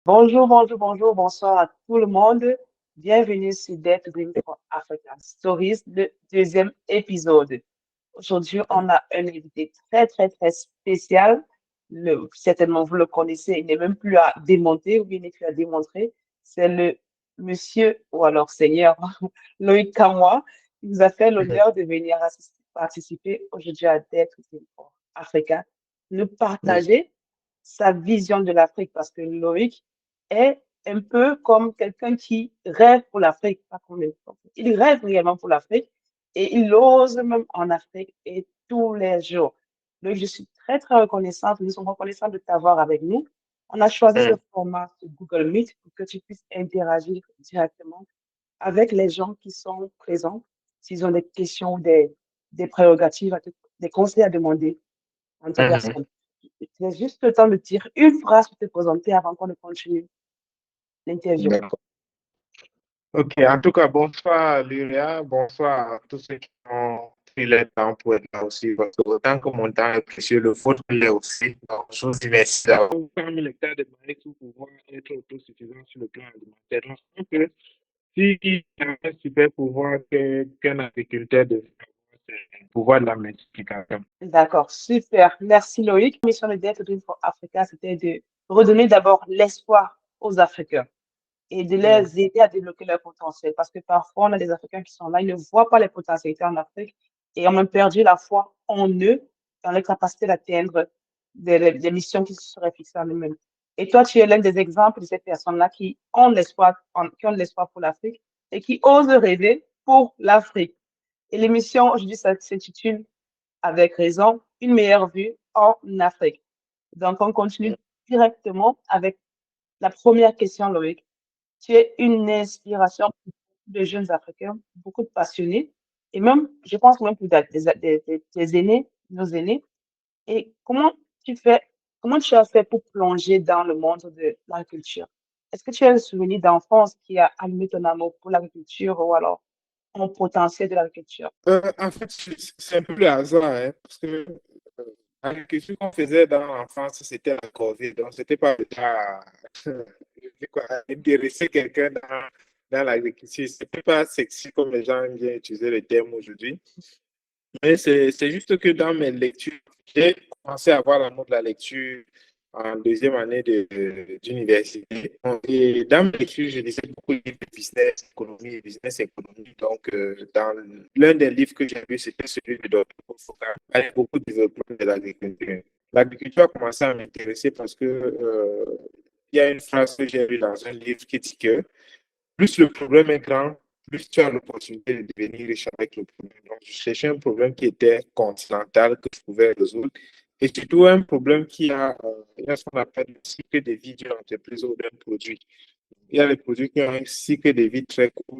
Bonjour, bonjour, bonjour, bonsoir à tout le monde. Bienvenue sur Death Dream for Africa Stories, le deuxième épisode. Aujourd'hui, on a un invité très, très, très spécial. Certainement, vous le connaissez, il n'est même plus à démonter ou bien il n'est plus à démontrer. C'est le monsieur, ou alors seigneur, Loïc Kamwa, qui nous a fait Mhm. l'honneur de venir participer aujourd'hui à Death Dream for Africa, nous Oui. partager sa vision de l'Afrique, parce que Loïc est un peu comme quelqu'un qui rêve pour l'Afrique, pas comme il rêve réellement pour l'Afrique et il ose même en Afrique et tous les jours. Donc, je suis très, très reconnaissante. Nous sommes reconnaissants de t'avoir avec nous. On a choisi ce Mhm. format sur Google Meet pour que tu puisses interagir directement avec les gens qui sont présents, s'ils ont des questions ou des prérogatives, des conseils à demander en ta Mhm. personne. C'est juste le temps de dire une phrase pour te présenter avant qu'on ne continue l'interview. D'accord. Ok, en tout cas, bonsoir Lyria, bonsoir à tous ceux qui ont pris le temps pour être là aussi, parce que autant que mon temps est précieux, le vôtre l'est aussi. Donc, je vous dis merci d'avoir permis le temps de demander pour pouvoir être autosuffisant sur le plan alimentaire. Donc, je pense que si il y a un super pouvoir qu'un agriculteur devrait avoir, c'est le pouvoir de la multiplication. D'accord, super. Merci Loïc. La mission de Death Dream for Africa, c'était de redonner d'abord l'espoir aux Africains et de Mhm. les aider à développer leur potentiel. Parce que parfois, on a des Africains qui sont là, ils ne voient pas les potentialités en Afrique et ont même perdu la foi en eux, dans leur capacité d'atteindre des missions qui se seraient fixées en eux-mêmes. Et toi, tu es l'un des exemples de ces personnes-là qui ont de l'espoir pour l'Afrique et qui osent rêver pour l'Afrique. Et l'émission aujourd'hui, ça s'intitule avec raison, une meilleure vue en Afrique. Donc, on continue directement avec la première question, Loïc. Tu es une inspiration pour beaucoup de jeunes Africains, beaucoup de passionnés, et même, je pense même pour des aînés, nos aînés. Et comment tu as fait pour plonger dans le monde de l'agriculture? Est-ce que tu as un souvenir d'enfance qui a allumé ton amour pour l'agriculture ou alors un potentiel de l'agriculture? En fait, c'est un peu le hasard, hein, parce que l'agriculture qu'on faisait dans l'enfance, c'était la corvée. Donc, c'était pas déjà intéresser quelqu'un dans l'agriculture. C'était pas sexy comme les gens aiment bien utiliser le terme aujourd'hui. Mais c'est juste que dans mes lectures, j'ai commencé à avoir l'amour de la lecture en deuxième année d'université. Et dans mes lectures, je lisais beaucoup de livres de business, économie et business économie. Donc, dans l'un des livres que j'ai lu, c'était celui de Dr. Foucault. Il parlait beaucoup de développement de l'agriculture. L'agriculture a commencé à m'intéresser parce que il y a une phrase que j'ai lue dans un livre qui dit que plus le problème est grand, plus tu as l'opportunité de devenir riche avec le problème. Donc, je cherchais un problème qui était continental, que je pouvais résoudre, et surtout un problème il y a ce qu'on appelle le cycle de vie d'une entreprise ou d'un produit. Il y a des produits qui ont un cycle de vie très court.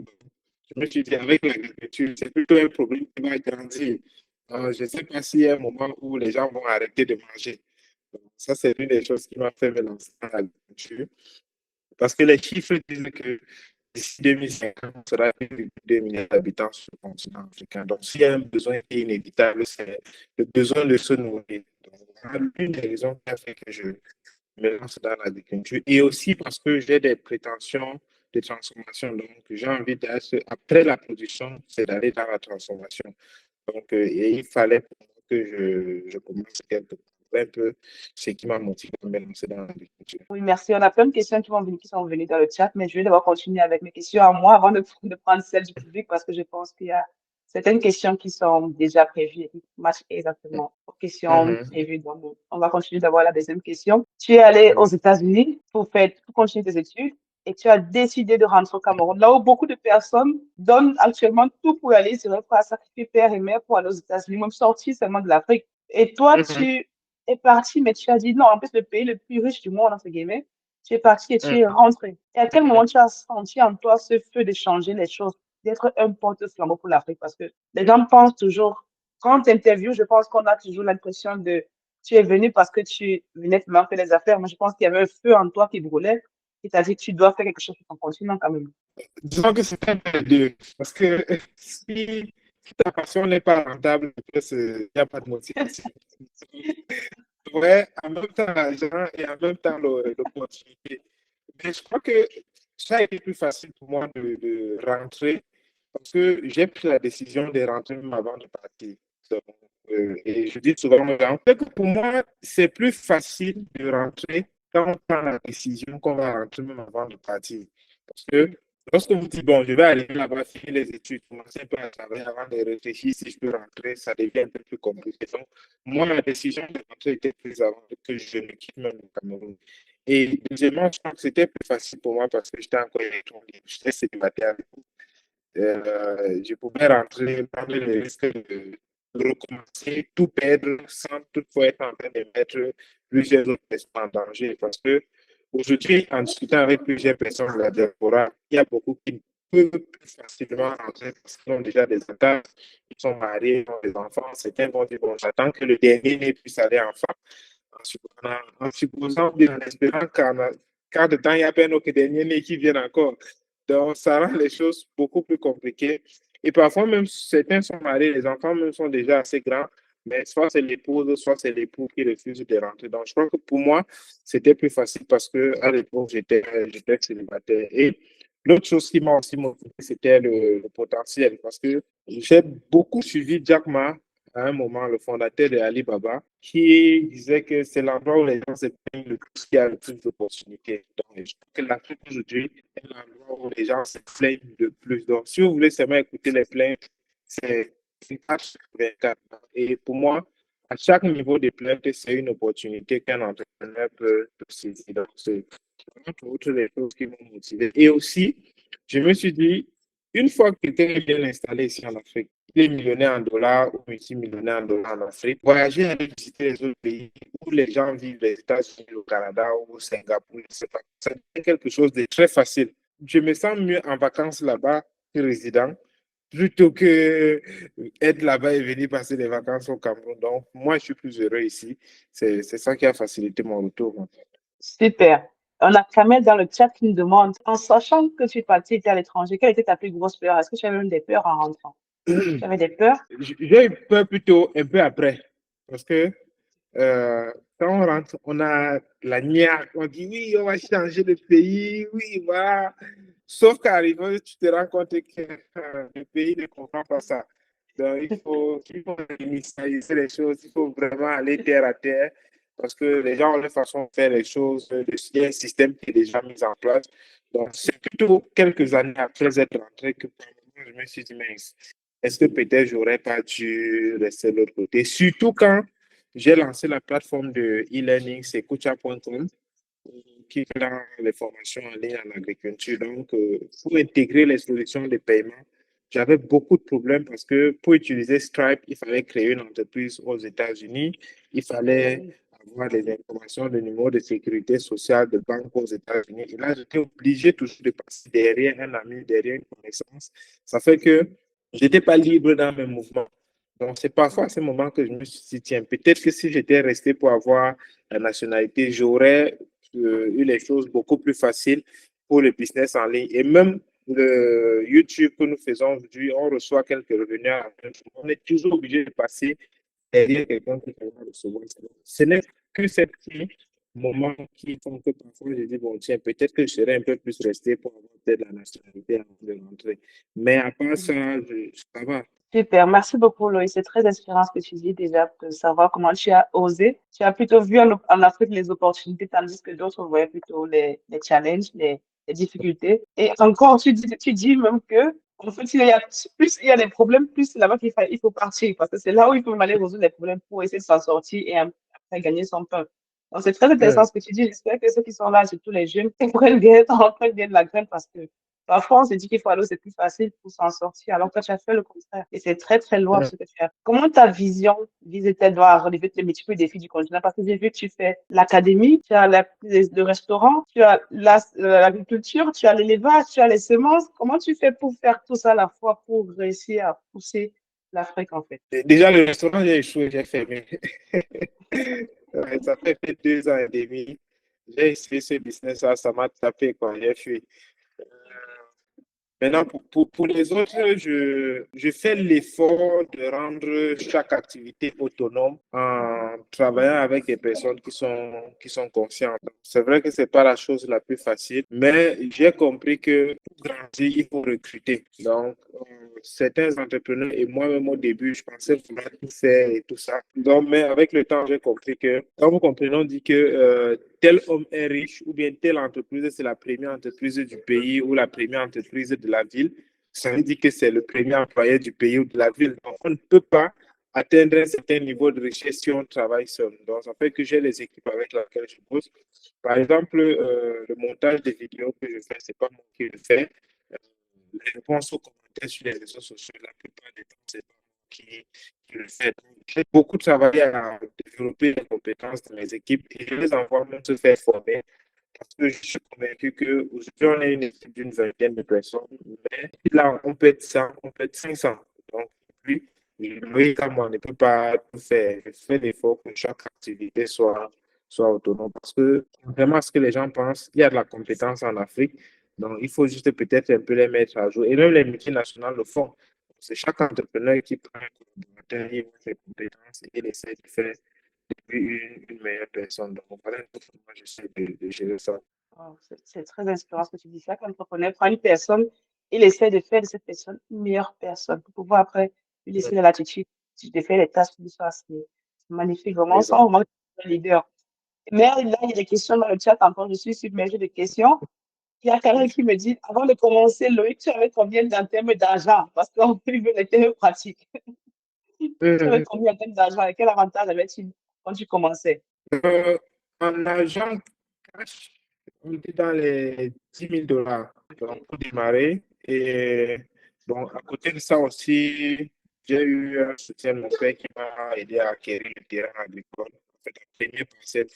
Je me suis dit, avec l'agriculture, c'est plutôt un problème qui va grandir. Je ne sais pas s'il y a un moment où les gens vont arrêter de manger. Donc, ça, c'est une des choses qui m'a fait me lancer dans l'agriculture. Parce que les chiffres disent que d'ici 2050, on sera plus de 2 milliards d'habitants sur le continent africain. Donc, s'il y a un besoin qui est inévitable, c'est le besoin de se nourrir. Donc, voilà l'une des raisons qui a fait que je me lance dans l'agriculture. Et aussi parce que j'ai des prétentions de transformation. Donc, j'ai envie d'être, après la production, c'est d'aller dans la transformation. Donc, et il fallait pour moi que je commence quelque part. Un peu ce qui m'a motivé à me lancer dans l'agriculture. Oui, merci. On a plein de questions qui sont venues dans le chat, mais je vais devoir continuer avec mes questions à moi avant de prendre celles du public parce que je pense qu'il y a certaines questions qui sont déjà prévues et qui matchent exactement aux questions Mhm. prévues. Donc, on va continuer d'avoir la deuxième question. Tu es allé aux Mhm. États-Unis pour continuer tes études et tu as décidé de rentrer au Cameroun, là où beaucoup de personnes donnent actuellement tout pour aller, seraient prêts à sacrifier père et mère pour aller aux États-Unis, même sortir seulement de l'Afrique. Et toi, Mhm. tu es parti, mais tu as dit non, en plus, le pays le plus riche du monde, entre guillemets, tu es parti et tu es Mhm. rentré. Et à quel Mhm. moment tu as senti en toi ce feu de changer les choses, d'être un porte-flambeau pour l'Afrique? Parce que les gens pensent toujours, quand tu interviews, je pense qu'on a toujours l'impression de tu es venu parce que tu venais te faire les affaires. Moi, je pense qu'il y avait un feu en toi qui brûlait. Et tu as dit que tu dois faire quelque chose pour ton continent quand même. Disons que c'est un peu les deux. Parce que si ta passion n'est pas rentable, il n'y a pas de motivation. Ouais, en même temps l'argent et en même temps l'opportunité. Mais je crois que ça a été plus facile pour moi de rentrer parce que j'ai pris la décision de rentrer même avant de partir. Donc, et je dis souvent aux gens que pour moi, c'est plus facile de rentrer quand on prend la décision qu'on va rentrer même avant de partir. Parce que lorsque vous dites, bon, je vais aller là-bas, finir les études, commencer un peu à travailler avant de réfléchir si je peux rentrer, ça devient un peu plus compliqué. Donc, moi, la décision de rentrer était prise avant que je ne quitte même le Cameroun. Et deuxièmement, je pense que c'était plus facile pour moi parce que j'étais encore étranger, j'étais célibataire. Je pouvais rentrer, prendre le risque de recommencer, tout perdre sans toutefois être en train de mettre plusieurs autres personnes en danger. Parce que aujourd'hui, en discutant avec plusieurs personnes de la diaspora, il y a beaucoup qui peuvent plus facilement rentrer parce qu'ils ont déjà des attaches, ils sont mariés, ils ont des enfants. Certains vont dire, bon, j'attends que le dernier puisse aller enfin. En supposant, en espérant qu'en de temps, il y a peine que dernier qui viennent encore. Donc, ça rend les choses beaucoup plus compliquées. Et parfois, même certains sont mariés, les enfants même sont déjà assez grands, mais soit c'est l'épouse, soit c'est l'époux qui refuse de rentrer. Donc, je crois que pour moi, c'était plus facile parce que à l'époque, j'étais célibataire. Et l'autre chose qui m'a aussi motivé, c'était le potentiel parce que j'ai beaucoup suivi Jack Ma à un moment, le fondateur de Alibaba, qui disait que c'est l'endroit où les gens se plaignent le plus, qui a le plus d'opportunités. Donc, je crois que l'Afrique aujourd'hui est l'endroit où les gens se plaignent le plus. Donc, si vous voulez seulement écouter les plaintes, c'est 24. Et pour moi, à chaque niveau de plainte, c'est une opportunité qu'un entrepreneur peut saisir. Donc, c'est vraiment toutes les choses qui m'ont motivé. Et aussi, je me suis dit, une fois que quelqu'un est bien installé ici en Afrique, il est millionnaire en dollars ou multimillionnaire en dollars en Afrique, voyager et visiter les autres pays où les gens vivent, les États-Unis, au Canada ou au Singapour, c'est quelque chose de très facile. Je me sens mieux en vacances là-bas que résident, plutôt que être là-bas et venir passer des vacances au Cameroun. Donc, moi, je suis plus heureux ici. C'est ça qui a facilité mon retour, en fait. Super. On a Kamel dans le chat qui nous demande, en sachant que tu es parti à l'étranger, quelle était ta plus grosse peur? Est-ce que tu avais même des peurs en rentrant? Tu avais des peurs? J'ai eu peur plutôt un peu après, parce que euh, quand on rentre, on a la niaque, on dit oui, on va changer de pays, oui, voilà. Sauf qu'arrivant, tu te rends compte que le pays ne comprend pas ça. Donc, il faut initialiser les choses, il faut vraiment aller terre à terre, parce que les gens ont leur façon de faire les choses, il y a un système qui est déjà mis en place. Donc, c'est plutôt quelques années après être rentré que je me suis dit, mais est-ce que peut-être j'aurais pas dû rester de l'autre côté? Surtout quand j'ai lancé la plateforme de e-learning, c'est kucha.com, qui dans les formations en ligne en agriculture. Donc, pour intégrer les solutions de paiement, j'avais beaucoup de problèmes parce que pour utiliser Stripe, il fallait créer une entreprise aux États-Unis, il fallait avoir des informations de numéro de sécurité sociale de banque aux États-Unis. Et là, j'étais obligé toujours de passer derrière un ami, derrière une connaissance. Ça fait que je n'étais pas libre dans mes mouvements. Donc, c'est parfois à ce moment que je me suis dit, tiens, peut-être que si j'étais resté pour avoir la nationalité, j'aurais eu les choses beaucoup plus faciles pour le business en ligne. Et même le YouTube que nous faisons aujourd'hui, on reçoit quelques revenus. On est toujours obligé de passer derrière quelqu'un qui va recevoir. Ce n'est que ces petits moments qui font que parfois je dis, bon, tiens, peut-être que je serais un peu plus resté pour avoir peut-être la nationalité avant de rentrer. Mais à part ça, ça va. Super, merci beaucoup, Loïc. C'est très inspirant ce que tu dis déjà, de savoir comment tu as osé. Tu as plutôt vu en Afrique les opportunités, tandis que d'autres voyaient plutôt les challenges, les difficultés. Et encore, tu dis même que, en fait, plus il y a des problèmes, plus c'est là-bas il faut partir, parce que c'est là où il faut aller résoudre les problèmes pour essayer de s'en sortir et après gagner son pain. Donc, c'est très intéressant Ouais. ce que tu dis. J'espère que ceux qui sont là, surtout les jeunes, prennent bien de la graine parce que parfois, on se dit qu'il faut aller, c'est plus facile pour s'en sortir, alors que tu as fait le contraire. Et c'est très, très loin Ouais. ce que tu as fait. Comment ta vision vise-t-elle à relever les multiples défis du continent? Parce que j'ai vu que tu fais l'académie, tu as le restaurant, tu as l'agriculture, tu as l'élevage, tu as les semences. Comment tu fais pour faire tout ça à la fois pour réussir à pousser l'Afrique, en fait? Déjà, le restaurant, j'ai échoué, j'ai fermé. Ouais, ça fait 2 ans et demi. J'ai essayé ce business-là, ça m'a tapé, quoi. J'ai fui. Maintenant, pour les autres, je fais l'effort de rendre chaque activité autonome en en travaillant avec des personnes qui sont conscientes. C'est vrai que c'est pas la chose la plus facile, mais j'ai compris que pour grandir, il faut recruter. Donc, certains entrepreneurs et moi-même au début, je pensais vouloir tout faire et tout ça. Donc, mais avec le temps, j'ai compris que quand vous comprenez, on dit que tel homme est riche ou bien telle entreprise, c'est la première entreprise du pays ou la première entreprise de la ville. Ça veut dire que c'est le premier employé du pays ou de la ville. Donc, on ne peut pas atteindre un certain niveau de richesse si on travaille seul. Donc, ça fait que j'ai les équipes avec lesquelles je bosse. Par exemple, le montage des vidéos que je fais, c'est pas moi qui le fais. Les réponses aux commentaires sur les réseaux sociaux, la plupart des temps, c'est pas moi qui le fais. J'ai beaucoup travaillé à développer les compétences de mes équipes et je les envoie même se faire former parce que je suis convaincu qu'aujourd'hui, on est une équipe d'une vingtaine de personnes, mais là, on peut être 100, on peut être 500. Donc, lui, oui, comme on ne peut pas tout faire, je fais l'effort que chaque activité soit autonome parce que vraiment, ce que les gens pensent, il y a de la compétence en Afrique, donc il faut juste peut-être un peu les mettre à jour. Et même les multinationales le font. C'est chaque entrepreneur qui prend un collaborateur, il voit ses compétences et il essaie de faire une meilleure personne. Donc, voilà un peu comment j'essaie de gérer ça. Oh, c'est très inspirant ce que tu dis. Chaque entrepreneur prend une personne, il essaie de faire de cette personne une meilleure personne pour pouvoir après lui laisser la latitude de faire les tâches qui lui sont assignées. C'est magnifique, vraiment. Ça, on manque un leader. Mais là, il y a des questions dans le chat encore. Je suis submergée de questions. Il y a quelqu'un qui me dit, avant de commencer, Loïc, tu avais combien en termes d'argent? Parce qu'on veut les termes pratiques. Tu avais combien en termes d'argent et quel avantage avais-tu quand tu commençais? En argent cash, on était dans les 10 000 dollars pour démarrer. Et donc, à côté de ça aussi, j'ai eu un soutien de mon père qui m'a aidé à acquérir le terrain agricole. En fait, la première parcelle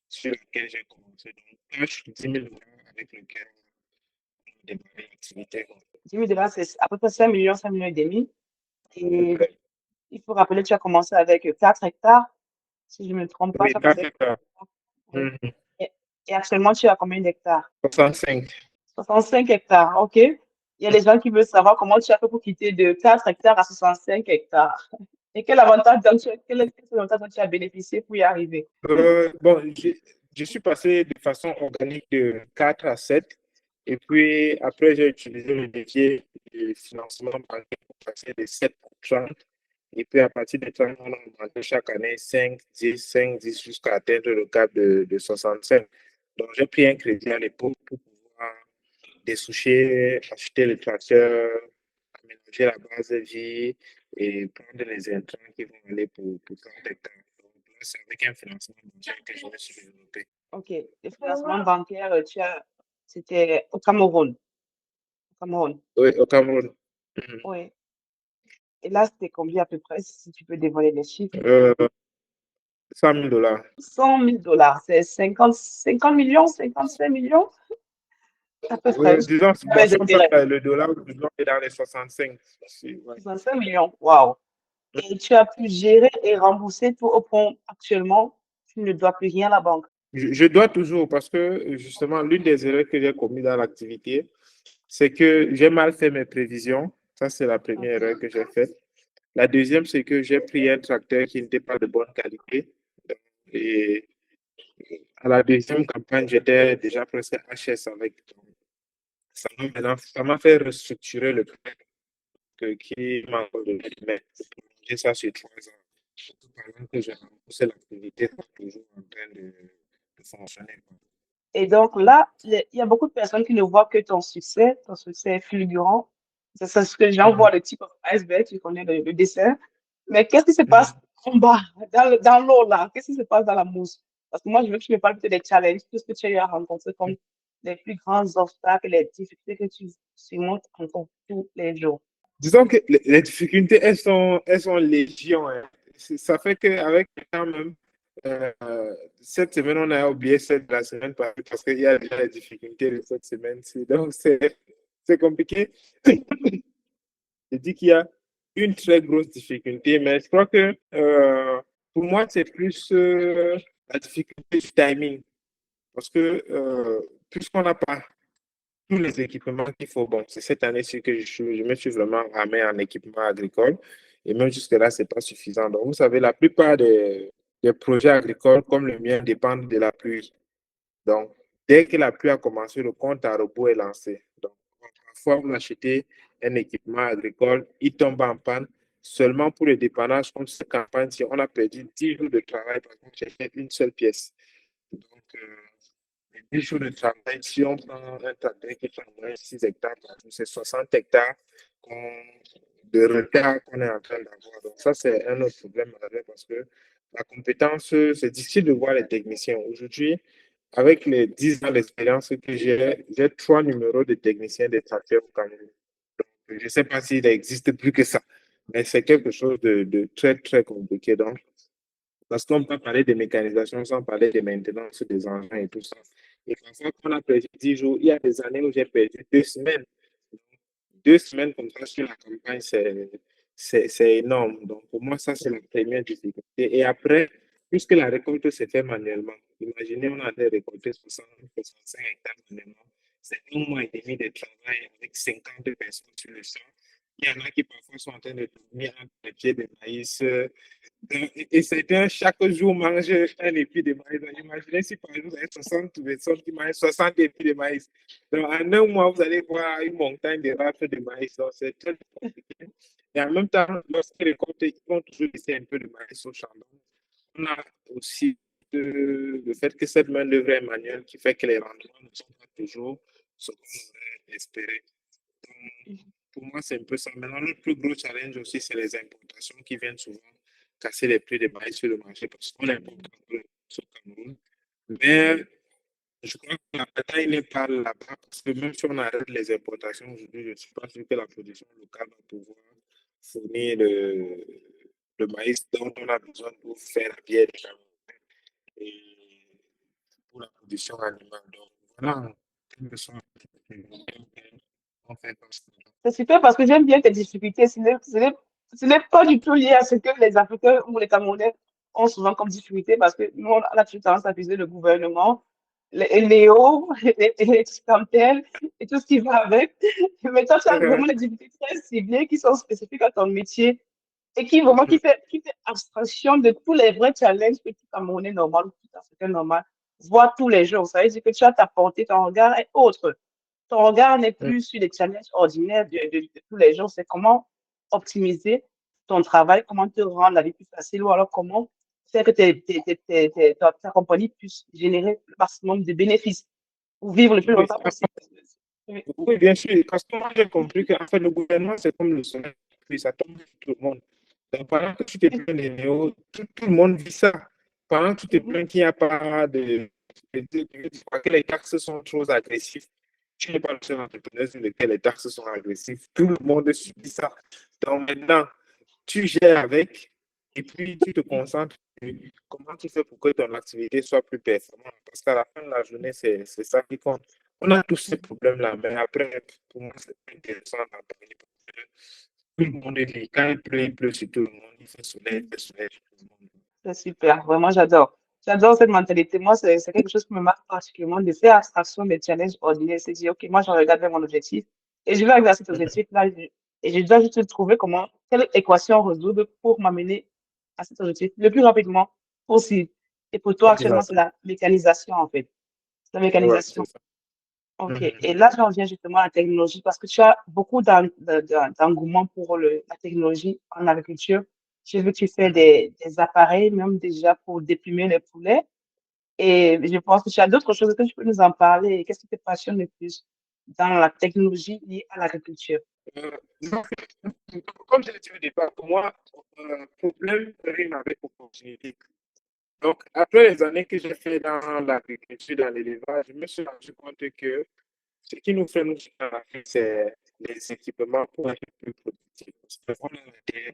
sur laquelle j'ai commencé. Donc, cash, 10 000 dollars avec lequel j'ai démarré l'activité. 10 000 dollars, c'est à peu près 5 millions et demi. Et il faut rappeler que tu as commencé avec 4 hectares. Si je ne me trompe pas, Oui, tu as 4 commencé. hectares. Oui. Et actuellement, tu as combien d'hectares? 65. 65 hectares, OK. Il y a des gens qui veulent savoir comment tu as fait pour quitter de 4 hectares à 65 hectares. Et quel avantage, quel avantage dont tu as bénéficié pour y arriver? Bon, je suis passé de façon organique de 4 à 7. Et puis, après, j'ai utilisé le levier de financement bancaire pour passer de 7 à 30. Et puis, à partir de 30, on a augmenté chaque année 5, 10 jusqu'à atteindre le cap de 65. Donc, j'ai pris un crédit à l'époque pour pouvoir dessoucher, acheter le tracteur, aménager la base de vie et prendre les intrants qui vont aller pour 30 hectares. Donc, là, c'est avec un financement bancaire que je me suis développé. OK. Le financement bancaire, c'était au Cameroun. Au Cameroun. Oui, au Cameroun. Oui. Et là, c'était combien à peu près, si tu peux dévoiler les chiffres? 100 000 dollars. 100 000 dollars, c'est 50 millions, 55 millions, à peu près. Disons, bon, Avec si on prend intérêts. le dollar, est dans les 65. Ouais. 65 millions, waouh. Et tu as pu gérer et rembourser tout au point actuellement, tu ne dois plus rien à la banque. Je dois toujours, parce que justement, l'une des erreurs que j'ai commises dans l'activité, c'est que j'ai mal fait mes prévisions. Ça, c'est la première erreur que j'ai faite. La deuxième, c'est que j'ai pris un tracteur qui n'était pas de bonne qualité. Et à la deuxième campagne, j'étais déjà presque HS avec. Ça m'a fait restructurer le prêt qui m'a encore donné. Mais j'ai ça sur 3 ans. Surtout pendant que j'ai remboursé l'activité, c'est toujours en train de fonctionner. Et donc là, il y a beaucoup de personnes qui ne voient que ton succès est fulgurant. C'est ça ce que les gens voient, le type of iceberg, tu connais le dessin. Mais qu'est-ce qui se passe en bas, dans l'eau là? Qu'est-ce qui se passe dans la mousse? Parce que moi, je veux que tu me parles peut-être des challenges, tout ce que tu as eu à rencontrer comme les plus grands obstacles, les difficultés que tu surmontes encore tous les jours. Disons que les difficultés, elles sont légion. Hein. Ça fait qu'avec le temps même, euh, cette semaine, on a oublié celle de la semaine passée parce qu'il y a déjà les difficultés de cette semaine-ci. Donc, c'est compliqué. Je dis qu'il y a une très grosse difficulté, mais je crois que pour moi, c'est plus la difficulté du timing. Parce que puisqu'on n'a pas tous les équipements qu'il faut. Bon, c'est cette année-ci que je me suis vraiment ramé en équipement agricole. Et même jusque-là, ce n'est pas suffisant. Donc, vous savez, la plupart des projets agricoles comme le mien dépendent de la pluie. Donc, dès que la pluie a commencé, le compte à rebours est lancé. Donc, parfois, vous achetez un équipement agricole, il tombe en panne seulement pour le dépannage contre cette campagne. Si on a perdu 10 jours de travail, par contre, j'ai fait une seule pièce. Donc, les 10 jours de travail, si on prend un tracteur qui fait au moins 6 hectares par jour, c'est 60 hectares de retard qu'on est en train d'avoir. Donc, ça, c'est un autre problème parce que la compétence, c'est difficile de voir les techniciens. Aujourd'hui, avec les 10 ans d'expérience que j'ai 3 numéros de techniciens des tracteurs au Cameroun. Donc, je ne sais pas s'il existe plus que ça, mais c'est quelque chose de très, très compliqué. Donc, parce qu'on peut parler de mécanisation sans parler de maintenance des engins et tout ça. Et parfois, quand on a perdu 10 jours, il y a des années où j'ai perdu 2 semaines. 2 semaines comme ça sur la campagne, c'est énorme. Donc, pour moi, ça, c'est la première difficulté. Et après, puisque la récolte se fait manuellement, imaginez, on a récolté 60, 65 hectares manuellement. C'est 1 mois et demi de travail avec 50 personnes sur le champ. Il y en a qui parfois sont en train de dormir entre les pieds de maïs. Et c'était chaque jour manger un épi de maïs. Donc, imaginez si par exemple, vous avez 60 personnes qui mangent 60 épis de maïs. Donc, en 1 mois, vous allez voir une montagne de rafles de maïs. Donc, c'est très compliqué. Et en même temps, lorsqu'ils récoltent, ils vont toujours laisser un peu de maïs au champ. Donc, on a aussi le fait que cette main-d'œuvre est manuelle qui fait que les rendements ne sont pas toujours ce qu'on aurait espéré. Donc, pour moi, c'est un peu ça. Maintenant, le plus gros challenge aussi, c'est les importations qui viennent souvent casser les prix des maïs sur le marché parce qu'on importe au Cameroun. Mais je crois que la bataille n'est pas là-bas parce que même si on arrête les importations aujourd'hui, je ne suis pas sûr que la production locale va pouvoir fournir le maïs dont on a besoin pour faire la bière du Cameroun et pour la production animale. Donc, voilà, quelles sont les difficultés qu'on fait face à. C'est super parce que j'aime bien tes difficultés. Ce n'est pas du tout lié à ce que les Africains ou les Camerounais ont souvent comme difficulté parce que nous, on a toujours tendance à viser le gouvernement, les Léo, les Scantel et tout ce qui va avec. Mais toi, tu as vraiment des difficultés très ciblées qui sont spécifiques à ton métier et qui fait abstraction de tous les vrais challenges que tout Camerounais normal ou tout Africain normal voit tous les jours. Ça veut dire que tu as ta portée, ton regard est autre. Ton regard n'est plus sur les challenges ordinaires de tous les jours, c'est comment optimiser ton travail, comment te rendre la vie plus facile ou alors comment faire que ta compagnie puisse générer le maximum de bénéfices ou vivre le plus Oui, longtemps possible. Oui. oui, bien sûr, parce que moi j'ai compris qu'en fait le gouvernement c'est comme le soleil, puis ça tombe sur tout le monde. Donc pendant que tu te plains des néo, tout le monde vit ça. Pendant que tu te plains qu'il n'y a pas que les taxes sont trop agressives, tu n'es pas le seul entrepreneur sur lequel les taxes sont agressives. Tout le monde subit ça. Donc maintenant, tu gères avec et puis tu te concentres sur comment tu fais pour que ton activité soit plus performante. Parce qu'à la fin de la journée, c'est ça qui compte. On a tous ces problèmes-là, mais après, pour moi, c'est intéressant d'en parler parce que tout le monde est lié. Quand il pleut sur tout le monde, il fait soleil sur tout le monde. C'est super, vraiment, j'adore. J'adore cette mentalité. Moi, c'est quelque chose qui me marque particulièrement de faire abstraction des challenges ordinaires. C'est dire, OK, moi, je regarde vers mon objectif et je vais arriver à cet objectif-là et je dois juste trouver quelle équation résoudre pour m'amener à cet objectif le plus rapidement possible. Et pour toi, actuellement, c'est Exactement. la mécanisation, en fait. C'est la Ouais, c'est mécanisation. ça. OK. Mhm. Et là, j'en viens justement à la technologie parce que tu as beaucoup d'engouement pour la technologie en agriculture. J'ai vu que tu fais Mhm. des appareils, même déjà pour déplumer les poulets. Et je pense que tu as d'autres choses que tu peux nous en parler. Qu'est-ce qui te passionne le plus dans la technologie liée à l'agriculture? Donc, comme je l'ai dit au départ, pour moi, problème rime avec opportunité. Donc, après les années que j'ai fait dans l'agriculture, dans l'élevage, je me suis rendu compte que ce qui nous fait nous en Afrique, c'est les équipements pour être plus productifs. Parce qu'on a la terre,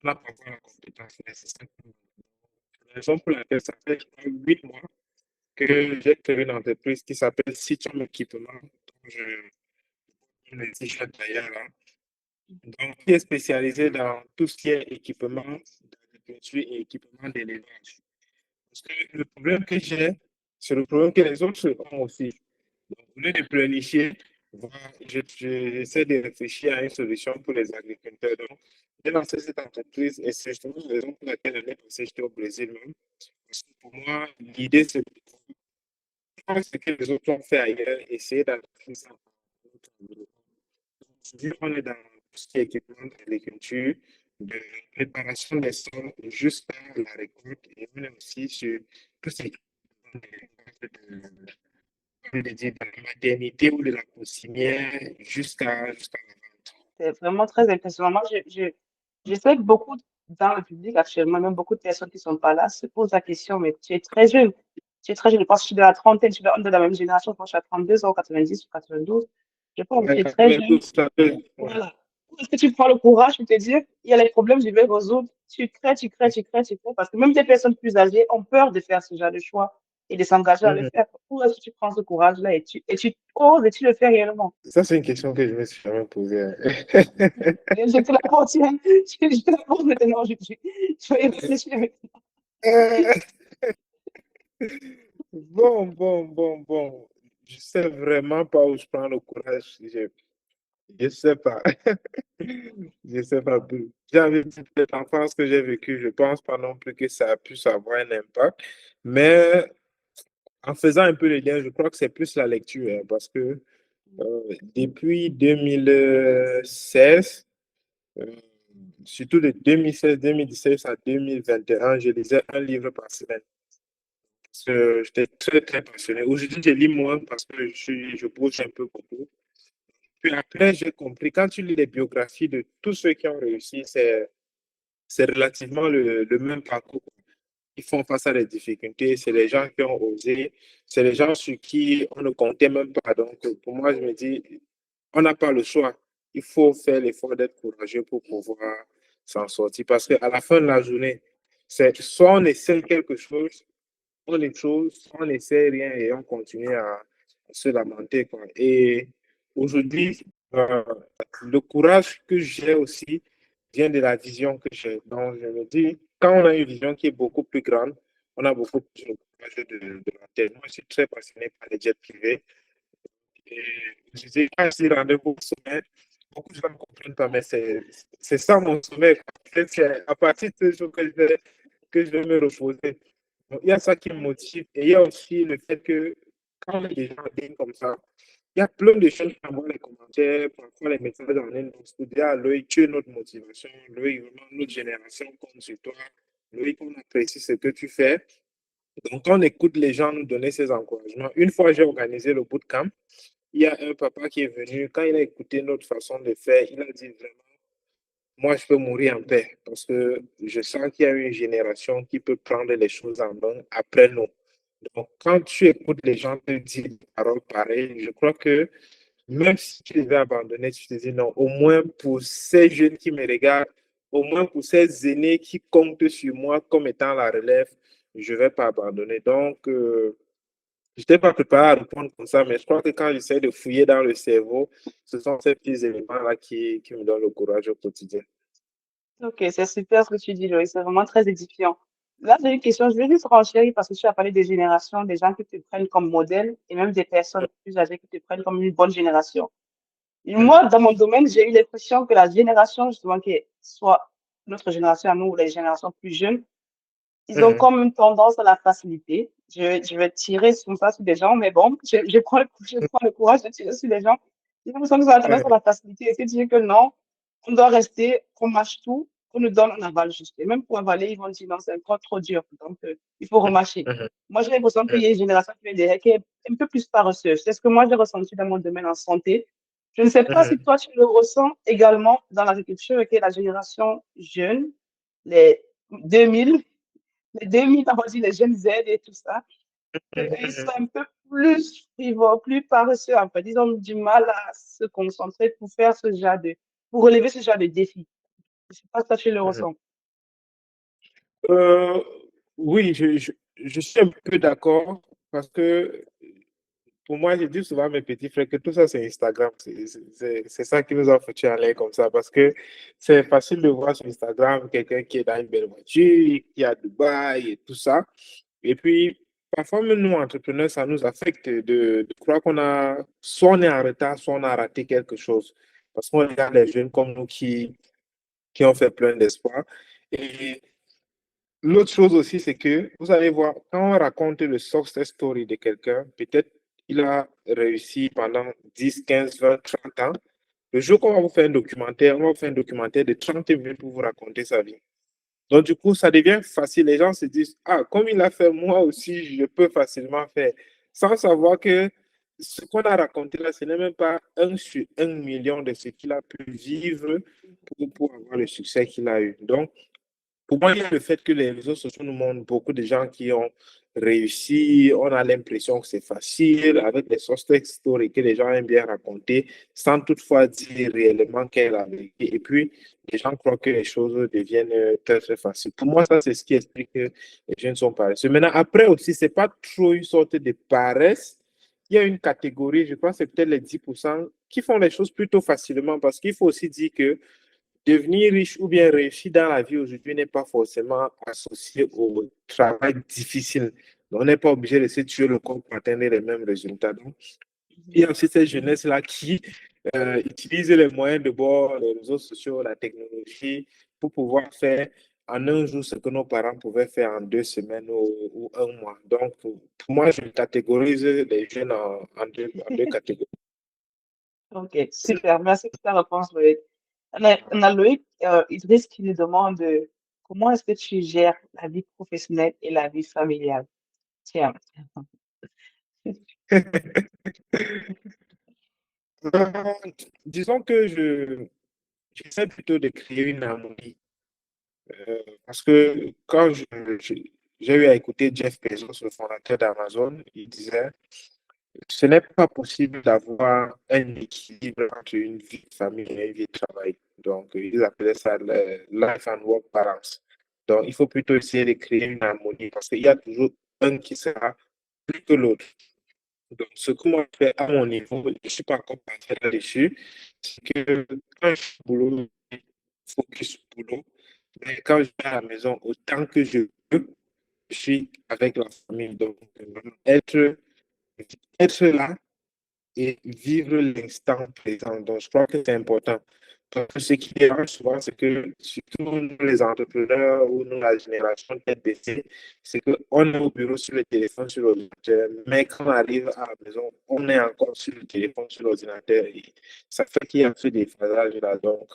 on n'a pas encore la compétence nécessaire. C'est la raison pour laquelle ça fait 8 mois que j'ai créé une entreprise qui s'appelle Citium Équipement, dont je le t-shirt d'ailleurs là, donc qui est spécialisée dans tout ce qui est équipement d'agriculture et équipement d'élevage. Parce que le problème que j'ai, c'est le problème que les autres ont aussi. Donc, au lieu de planifier, voilà, j'essaie de réfléchir à une solution pour les agriculteurs. Donc, j'ai lancé cette entreprise et c'est justement la raison pour laquelle l'année passée, j'étais au Brésil même. Parce que pour moi, l'idée, c'est de prendre ce que les autres ont fait ailleurs, essayer d'adapter ça. Aujourd'hui, on est dans tout ce qui est équipement d'agriculture, de préparation des sols jusqu'à la récolte et on est aussi sur tout ce qui est de la maternité ou de la poussinière jusqu'à la vente. C'est vraiment très impressionnant. Moi, je sais que beaucoup dans le public actuellement, même beaucoup de personnes qui sont pas là, se posent la question, mais tu es très jeune. Tu es très jeune. Je pense que je suis de la trentaine, on est de la même génération. Je pense que je suis à 32 ans, 90 ou 92. Je pense que tu Ouais, es très jeune. tout à fait. Ouais. Voilà. Est-ce que tu prends le courage pour te dire, il y a les problèmes, je vais résoudre. Tu crées, tu crées, tu crées, tu crées. Parce que même des personnes plus âgées ont peur de faire ce genre de choix et de s'engager à le Mhm. faire. Pourquoi est-ce que tu prends ce courage-là et tu oses et tu le fais réellement? Ça, c'est une question que je me suis jamais posée. Hein. Je te la pose, tiens. Je te la pose maintenant. Je vais y réfléchir avec Bon. Je sais vraiment pas où je prends le courage. Je sais pas. Je sais pas plus. J'ai envie de dire que l'enfance que j'ai vécue, je pense pas non plus que ça a pu avoir un impact. Mais en faisant un peu le lien, je crois que c'est plus la lecture, hein, parce que depuis 2016, euh, surtout de 2016-2017 à 2021, je lisais un livre par semaine. Parce que j'étais très, très passionné. Aujourd'hui, je lis moins parce que je bouge un peu beaucoup. Puis après, j'ai compris, quand tu lis les biographies de tous ceux qui ont réussi, c'est relativement le même parcours. Ils font face à des difficultés, c'est les gens qui ont osé, c'est les gens sur qui on ne comptait même pas. Donc, pour moi, je me dis, on n'a pas le choix. Il faut faire l'effort d'être courageux pour pouvoir s'en sortir. Parce qu'à la fin de la journée, c'est soit on essaie quelque chose, on échoue, soit on essaie rien et on continue à se lamenter, quoi. Et aujourd'hui, euh, le courage que j'ai aussi vient de la vision que j'ai. Donc, je me dis, quand on a une vision qui est beaucoup plus grande, on a beaucoup plus de courage de la tête. Moi, je suis très passionné par les jets privés. Et je dis, quand je dis rendez-vous au sommet, beaucoup de gens ne comprennent pas, mais c'est ça mon sommet. C'est à partir de ce jour que je vais me reposer. Donc, il y a ça qui me motive. Et il y a aussi le fait que quand les gens disent comme ça, il y a plein de choses qui envoient les commentaires, parfois les messages en ligne. Donc, je dis, ah, Loïc, tu es notre motivation. Loïc, vraiment, notre génération compte sur toi. Loïc, on apprécie ce que tu fais. Donc, on écoute les gens nous donner ces encouragements. Une fois, j'ai organisé le bootcamp. Il y a un papa qui est venu. Quand il a écouté notre façon de faire, il a dit vraiment, moi, je peux mourir en paix parce que je sens qu'il y a une génération qui peut prendre les choses en main après nous. Donc, quand tu écoutes les gens te dire des paroles pareilles, je crois que même si tu devais abandonner, tu te dis non, au moins pour ces jeunes qui me regardent, au moins pour ces aînés qui comptent sur moi comme étant la relève, je ne vais pas abandonner. Donc, je n'étais pas préparé à répondre comme ça, mais je crois que quand j'essaie de fouiller dans le cerveau, ce sont ces petits éléments-là qui me donnent le courage au quotidien. Ok, c'est super ce que tu dis, Joël. C'est vraiment très édifiant. Là, j'ai une question. Je vais juste renchérir parce que tu as parlé des générations, des gens qui te prennent comme modèle et même des personnes plus âgées qui te prennent comme une bonne génération. Et moi, dans mon domaine, j'ai eu l'impression que la génération, justement, qui est soit notre génération à nous ou les générations plus jeunes, ils ont Mhm, comme une tendance à la facilité. Je vais tirer comme ça sur des gens, mais bon, je prends le courage de tirer sur les gens. J'ai l'impression qu'ils ont la tendance à mhm, la facilité et se dire que non, on doit rester, qu'on mâche tout, qu'on nous donne, on avale juste. Et même pour avaler, ils vont dire non, c'est encore trop dur. Donc, il faut remâcher. mhm, Moi, j'ai l'impression qu'il y a une génération qui vient derrière qui est un peu plus paresseuse. C'est ce que moi, j'ai ressenti dans mon domaine en santé. Je ne sais pas si mhm, toi, tu le ressens également dans l'agriculture et que la génération jeune, les 2000, les 2000, on va dire les jeunes Z et tout ça, ils mhm. sont un peu plus frivoles, plus paresseux, en fait. Ils ont du mal à se concentrer pour faire pour relever ce genre de défi. Je sais pas si tu le Mhm. ressens. Euh, oui, je suis un peu d'accord parce que pour moi, je dis souvent à mes petits frères que tout ça, c'est Instagram. C'est ça qui nous a foutu en l'air comme ça parce que c'est facile de voir sur Instagram quelqu'un qui est dans une belle voiture, qui est à Dubaï et tout ça. Et puis, parfois, même nous, entrepreneurs, ça nous affecte de croire qu'on a, soit on est en retard, soit on a raté quelque chose. Parce qu'on regarde les jeunes comme nous qui ont fait plein d'espoir. Et l'autre chose aussi, c'est que vous allez voir, quand on raconte le success story de quelqu'un, peut-être il a réussi pendant 10, 15, 20, 30 ans. Le jour qu'on va vous faire un documentaire, on va vous faire un documentaire de 30 minutes pour vous raconter sa vie. Donc, du coup, ça devient facile. Les gens se disent, ah, comme il a fait, moi aussi, je peux facilement faire. Sans savoir que ce qu'on a raconté là, ce n'est même pas 1 sur 1 million de ce qu'il a pu vivre pour avoir le succès qu'il a eu. Donc, pour moi, il y a le fait que les réseaux sociaux nous montrent beaucoup de gens qui ont réussi. On a l'impression que c'est facile avec des success stories que les gens aiment bien raconter sans toutefois dire réellement quelle est la vérité. Et puis, les gens croient que les choses deviennent très, très faciles. Pour moi, ça, c'est ce qui explique que les jeunes sont paresseux. Maintenant, après aussi, c'est pas trop une sorte de paresse. Il y a une catégorie, je crois que c'est peut-être les 10% qui font les choses plutôt facilement parce qu'il faut aussi dire que devenir riche ou bien réussir dans la vie aujourd'hui n'est pas forcément associé au travail difficile. Donc, on n'est pas obligé de se tuer le corps pour atteindre les mêmes résultats. Donc, il y a aussi cette jeunesse-là qui utilise les moyens de bord, les réseaux sociaux, la technologie pour pouvoir faire en un jour ce que nos parents pouvaient faire en 2 semaines ou un mois. Donc, pour moi, je catégorise les jeunes en deux catégories. Ok, super. Merci pour ta réponse, Loïc. On a Loïc Idriss qui nous demande comment est-ce que tu gères la vie professionnelle et la vie familiale? Tiens. Euh, disons que j'essaie plutôt de créer une harmonie. Parce que quand j'ai eu à écouter Jeff Bezos, le fondateur d'Amazon, il disait, ce n'est pas possible d'avoir un équilibre entre une vie de famille et une vie de travail. Donc, ils appelaient ça le life and work balance. Donc, il faut plutôt essayer de créer une harmonie parce qu'il y a toujours un qui sera plus que l'autre. Donc, ce que moi je fais à mon niveau, je ne suis pas encore parfait là-dessus, c'est que quand je suis au boulot, je focus boulot. Mais quand je vais à la maison, autant que je peux, je suis avec la famille. Donc, être là et vivre l'instant présent. Donc, je crois que c'est important. Parce que ce qui dérange souvent, c'est que, surtout nous, les entrepreneurs ou nous, la génération tête baissée, c'est qu'on est au bureau sur le téléphone, sur l'ordinateur, mais quand on arrive à la maison, on est encore sur le téléphone, sur l'ordinateur. Et ça fait qu'il y a ce déphasage-là. Donc,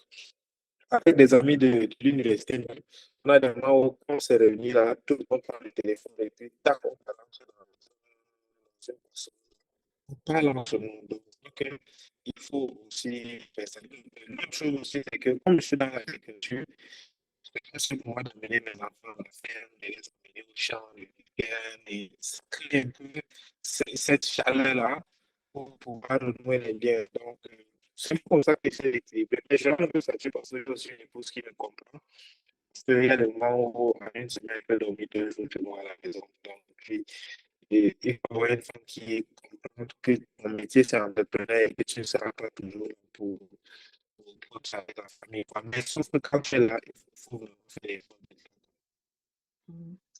avec des amis de l'université, on a des moments où on s'est réunis là, tout le monde prend le téléphone et puis, tac, on balance dans une personne. On parle en ce monde. Donc, il faut aussi faire ça. L'autre chose aussi, c'est que comme je suis dans l'agriculture, c'est facile pour moi d'amener mes enfants à la ferme, de les amener au champ le week-end et ça crée un peu cette chaleur-là pour pouvoir renouer les liens. Donc, c'est comme ça que c'est l'équilibre. Mais j'ai un peu ça, parce que je suis une épouse qui me comprend. Parce qu'il y a des moments où, en une semaine, je peux dormir 2 jours chez moi à la maison. Donc, puis, et il faut avoir une femme qui comprend que ton métier, c'est entrepreneur et que tu ne seras pas toujours là pour travailler dans la famille, quoi. Mais sauf que quand tu es là, il faut vraiment faire les efforts.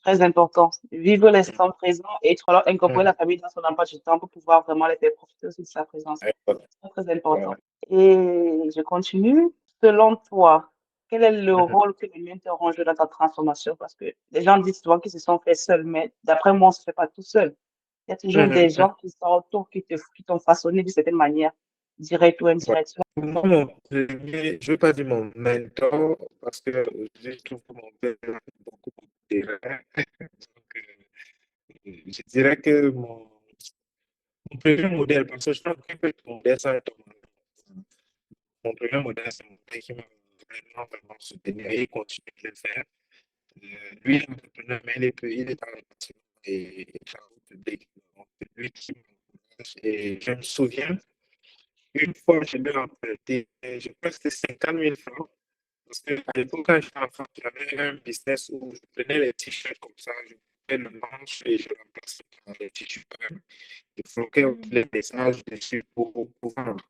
Très important. Vivre Mm. l'instant présent et alors incorporer la Mm. famille dans son emploi du temps pour pouvoir vraiment les faire profiter aussi de sa présence. Ouais, voilà. Très, très Voilà. important. Et je continue. Selon toi, quel est le Mhm. rôle que les médias auront joué dans ta transformation? Parce que les gens disent souvent qu'ils se sont faits seuls, mais d'après moi, on ne se fait pas tout seul. Il y a toujours des Mhm. gens qui sont autour, qui t'ont façonné d'une certaine manière, directe ou Ouais. indirecte. Pour moi, mon premier, je ne veux pas dire mon mentor, parce que je trouve que mon père a beaucoup d'erreurs. Donc, je dirais que mon premier modèle, parce que je pense que mon modèle, ça être mon premier modèle, c'est mon père qui m'a vraiment, vraiment soutenu et il continue de le faire. Lui, il est entrepreneur, mais il est dans les bâtiments et travaux publics. Donc, c'est lui qui m'encourage. Et je me souviens, une fois, je lui ai emprunté, je crois que c'était 50 000 francs. Parce qu'à l'époque, quand j'étais enfant, j'avais un business où je prenais les t-shirts comme ça, je coupais le manche et je remplaçais par les t-shirts. Je floquais aussi les messages dessus pour vendre.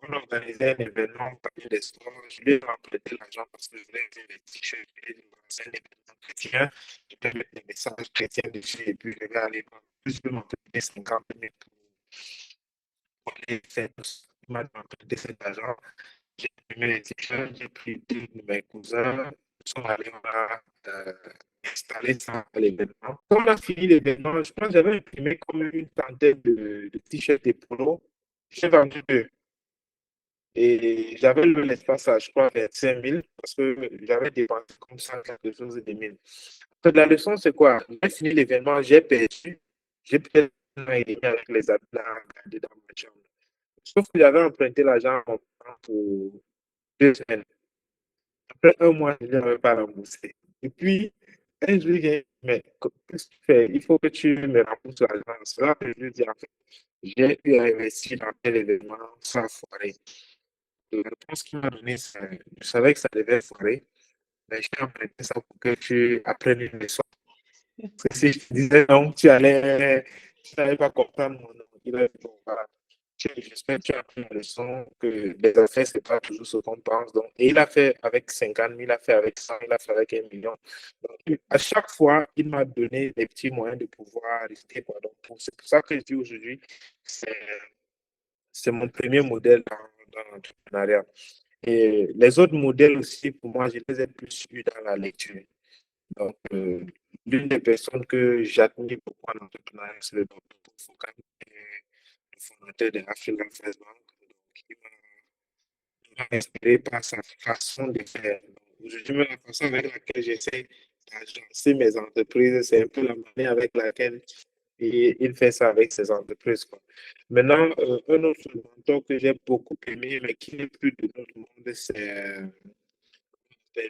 On organisait un événement parmi les stores. Je lui ai emprunté l'argent parce que je voulais faire des t-shirts. Et c'est un événement chrétien. Je peux mettre des messages chrétiens dessus et puis je vais aller voir. Je peux m'emprunter 50 000 pour aller faire tout ça. Il m'a emprunté cet argent. imprimé les t-shirts, j'ai pris deux de mes cousins, ils sont allés, on a installé ça à l'événement. Quand on a fini l'événement, je pense que j'avais imprimé comme une trentaine de t-shirts et polos. J'ai vendu deux. Et j'avais lu l'espace à, je crois, 25 000 parce que j'avais dépensé comme ça quelque chose de 1000. Donc, la leçon, c'est quoi? J'ai fini l'événement, j'ai perdu. J'ai peut-être un an et demi avec les habits à regarder dans ma chambre. Sauf que j'avais emprunté l'argent à mon parent pour 2 semaines. Après un mois, je ne l'avais pas remboursé. Et puis, un jour, j'ai dit, mais qu'est-ce que tu fais? Il faut que tu me rembourses l'argent. C'est là que je lui ai dit, en fait, j'ai eu à investir dans tel événement, ça a foiré. La réponse qu'il m'a donnée, c'est, je savais que ça devait foirer, mais je t'ai emprunté ça pour que tu apprennes une leçon. Parce que si je te disais non, tu n'allais pas comprendre mon nom. Il a dit, bon, voilà. J'espère que tu as appris la leçon, que les affaires, ce n'est pas toujours ce qu'on pense. Donc, et il a fait avec 50 000, il a fait avec 100, il a fait avec 1 million. Donc, à chaque fois, il m'a donné des petits moyens de pouvoir rester. Quoi. Donc, c'est pour ça que je dis aujourd'hui, c'est c'est mon premier modèle dans l'entrepreneuriat. Et les autres modèles aussi, pour moi, je les ai plus eus dans la lecture. Donc, l'une des personnes que j'admire beaucoup en entrepreneuriat, c'est le docteur Foucault, le fondateur de African First Bank. Donc, il m'a inspiré par sa façon de faire. Aujourd'hui, la façon avec laquelle j'essaie d'agencer mes entreprises, c'est un peu la manière avec laquelle il fait ça avec ses entreprises. Quoi. Maintenant, un autre mentor que j'ai beaucoup aimé, mais qui n'est plus de notre monde, c'est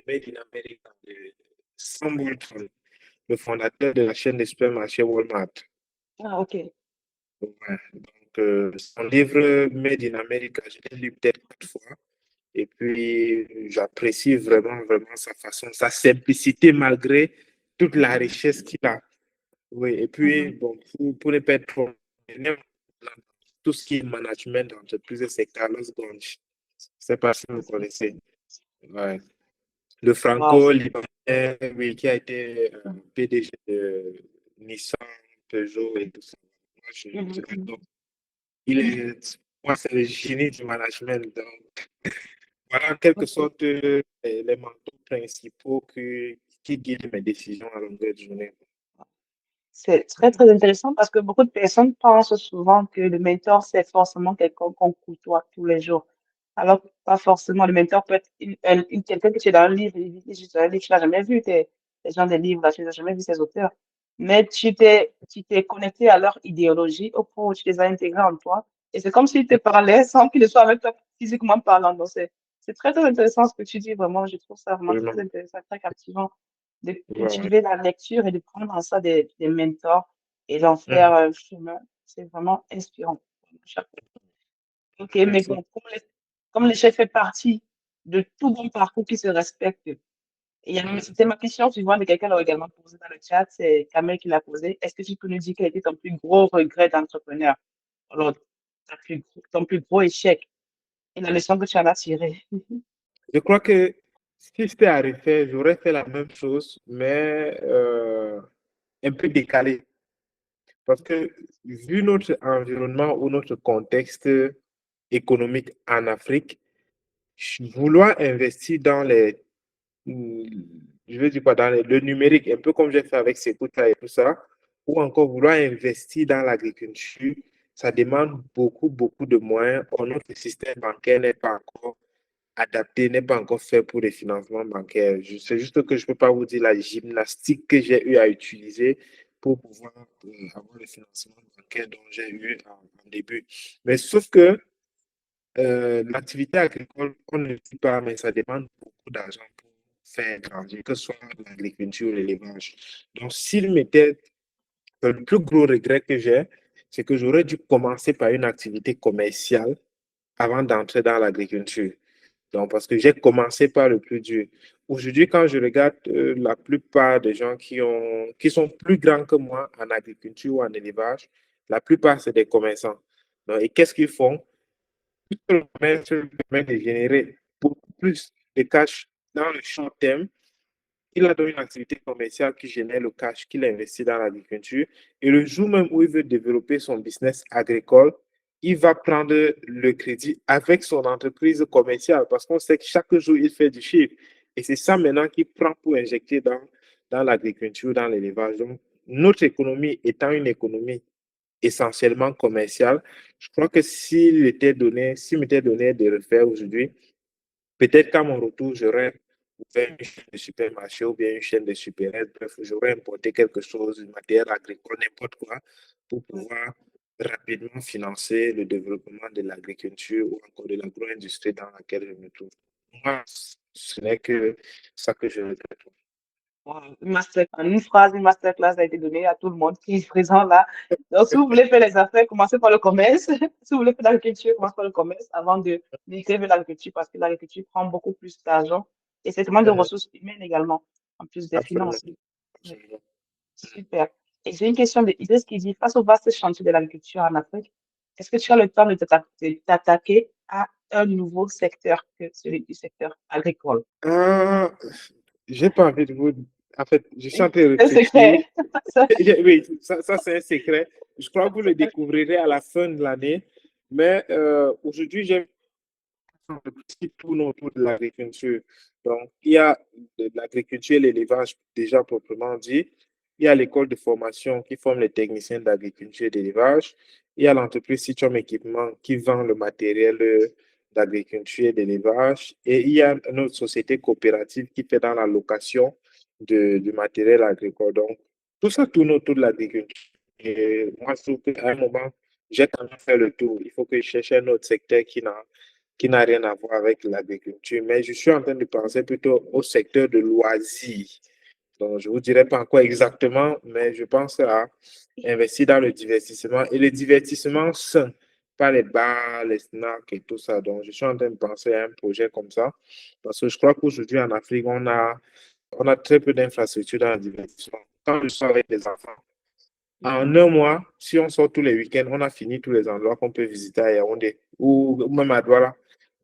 Made in America de Sam Walton, le fondateur de la chaîne de supermarché Walmart. Ah, ok. Ouais. Donc, son livre Made in America, je l'ai lu peut-être 4 fois. Et puis, j'apprécie vraiment, vraiment sa façon, sa simplicité malgré toute la Mhm. richesse qu'il a. Oui, et puis, Mhm. bon, pour ne pas être trop, tout ce qui est management d'entreprise, c'est Carlos Ghosn. Je ne sais pas si vous connaissez. Ouais. Le Wow. franco-libanais, oui, qui a été PDG de Nissan, Peugeot et tout ça. Moi, je Mhm. Mhm. l'adore. Moi, c'est le génie du management. Donc, voilà, en quelque Ok. sorte, les mentors principaux qui guident mes décisions à longueur de journée. C'est très, très intéressant parce que beaucoup de personnes pensent souvent que le mentor, c'est forcément quelqu'un qu'on côtoie tous les jours. Alors, pas forcément. Le mentor peut être quelqu'un que tu es dans un livre, il dit, juste un livre, tu n'as jamais vu les gens des livres, là, tu n'as jamais vu ces auteurs. Mais tu t'es connecté à leur idéologie au point où tu les as intégrés en toi. Et c'est comme s'ils te parlaient sans qu'ils ne soient avec toi physiquement parlant. Donc, c'est très, très intéressant ce que tu dis, vraiment. Je trouve ça vraiment très Vraiment. intéressant, très captivant de Ouais. cultiver la lecture et de prendre en ça des mentors et d'en Mhm. faire un chemin. C'est vraiment inspirant. Ok, mais Merci. bon, comme l'échec fait partie de tout bon parcours qui se respecte, c'était ma question suivante, mais quelqu'un l'a également posé dans le chat, c'est Kamel qui l'a posé. Est-ce que tu peux nous dire quel était ton plus gros regret d'entrepreneur? Alors, ton plus gros échec et la leçon que tu en as tirée. Je crois que si c'était à refaire, j'aurais fait la même chose, mais un peu décalé. Parce que vu notre environnement ou notre contexte économique en Afrique, vouloir investir dans je veux dire quoi, dans le numérique, un peu comme j'ai fait avec Secuta et tout ça, ou encore vouloir investir dans l'agriculture, ça demande beaucoup, beaucoup de moyens. Or, notre système bancaire n'est pas encore adapté, n'est pas encore fait pour les financements bancaires. C'est juste que je ne peux pas vous dire la gymnastique que j'ai eu à utiliser pour pouvoir avoir le financement bancaire dont j'ai eu en début. Mais sauf que l'activité agricole, on ne le dit pas, mais ça demande beaucoup d'argent pour faire grandir, que ce soit l'agriculture ou l'élevage. Donc, s'il m'était, le plus gros regret que j'ai, c'est que j'aurais dû commencer par une activité commerciale avant d'entrer dans l'agriculture. Donc, parce que j'ai commencé par le plus dur. Aujourd'hui, quand je regarde la plupart des gens qui sont plus grands que moi en agriculture ou en élevage, la plupart, c'est des commerçants. Donc, et qu'est-ce qu'ils font? Le commerce permet de générer beaucoup plus de cash dans le short terme. Il a donc une activité commerciale qui génère le cash qu'il investit dans l'agriculture. Et le jour même où il veut développer son business agricole, il va prendre le crédit avec son entreprise commerciale parce qu'on sait que chaque jour, il fait du chiffre. Et c'est ça maintenant qu'il prend pour injecter dans l'agriculture, dans l'élevage. Donc, notre économie étant une économie essentiellement commerciale, je crois que s'il m'était donné de le faire aujourd'hui, peut-être qu'à mon retour, j'aurais ouvert une chaîne de supermarché ou bien une chaîne de supérettes. Bref, j'aurais importé quelque chose, du matériel agricole, n'importe quoi, pour pouvoir rapidement financer le développement de l'agriculture ou encore de l'agro-industrie dans laquelle je me trouve. Moi, ce n'est que ça que je regrette. En une phrase, une masterclass a été donnée à tout le monde qui est présent là. Donc, si vous voulez faire les affaires, commencez par le commerce. Si vous voulez faire l'agriculture, commencez par le commerce avant de migrer vers l'agriculture parce que l'agriculture prend beaucoup plus d'argent et c'est tellement de ressources humaines également, en plus des Absolument, finances. Oui, absolument. super. Et j'ai une question de Idriss qui dit, face au vaste chantier de l'agriculture en Afrique, est-ce que tu as le temps de t'attaquer à un nouveau secteur que celui du secteur agricole? Ah, j'ai pas envie de vous. En fait, je suis en train de C'est réfléchir. secret. Ça, Oui, ça c'est un secret. Je crois que vous le découvrirez à la fin de l'année. Mais aujourd'hui, j'ai qui tourne autour de l'agriculture. Donc, il y a de l'agriculture et l'élevage déjà proprement dit. Il y a l'école de formation qui forme les techniciens d'agriculture et d'élevage. Il y a l'entreprise Citrome Équipement qui vend le matériel d'agriculture et d'élevage. Et il y a une autre société coopérative qui fait dans la location du matériel agricole. Donc, tout ça tourne autour de l'agriculture. Et moi, je trouve qu'à un moment, j'ai quand même fait le tour. Il faut que je cherche un autre secteur qui n'a rien à voir avec l'agriculture. Mais je suis en train de penser plutôt au secteur de loisirs. Donc, je ne vous dirai pas encore exactement, mais je pense à investir dans le divertissement et le divertissement sain, pas les bars, les snacks et tout ça. Donc, je suis en train de penser à un projet comme ça parce que je crois qu'aujourd'hui en Afrique, on a très peu d'infrastructures dans le divertissement. Quand je suis avec les enfants, en un mois, si on sort tous les week-ends, on a fini tous les endroits qu'on peut visiter à Yaoundé ou même à Douala.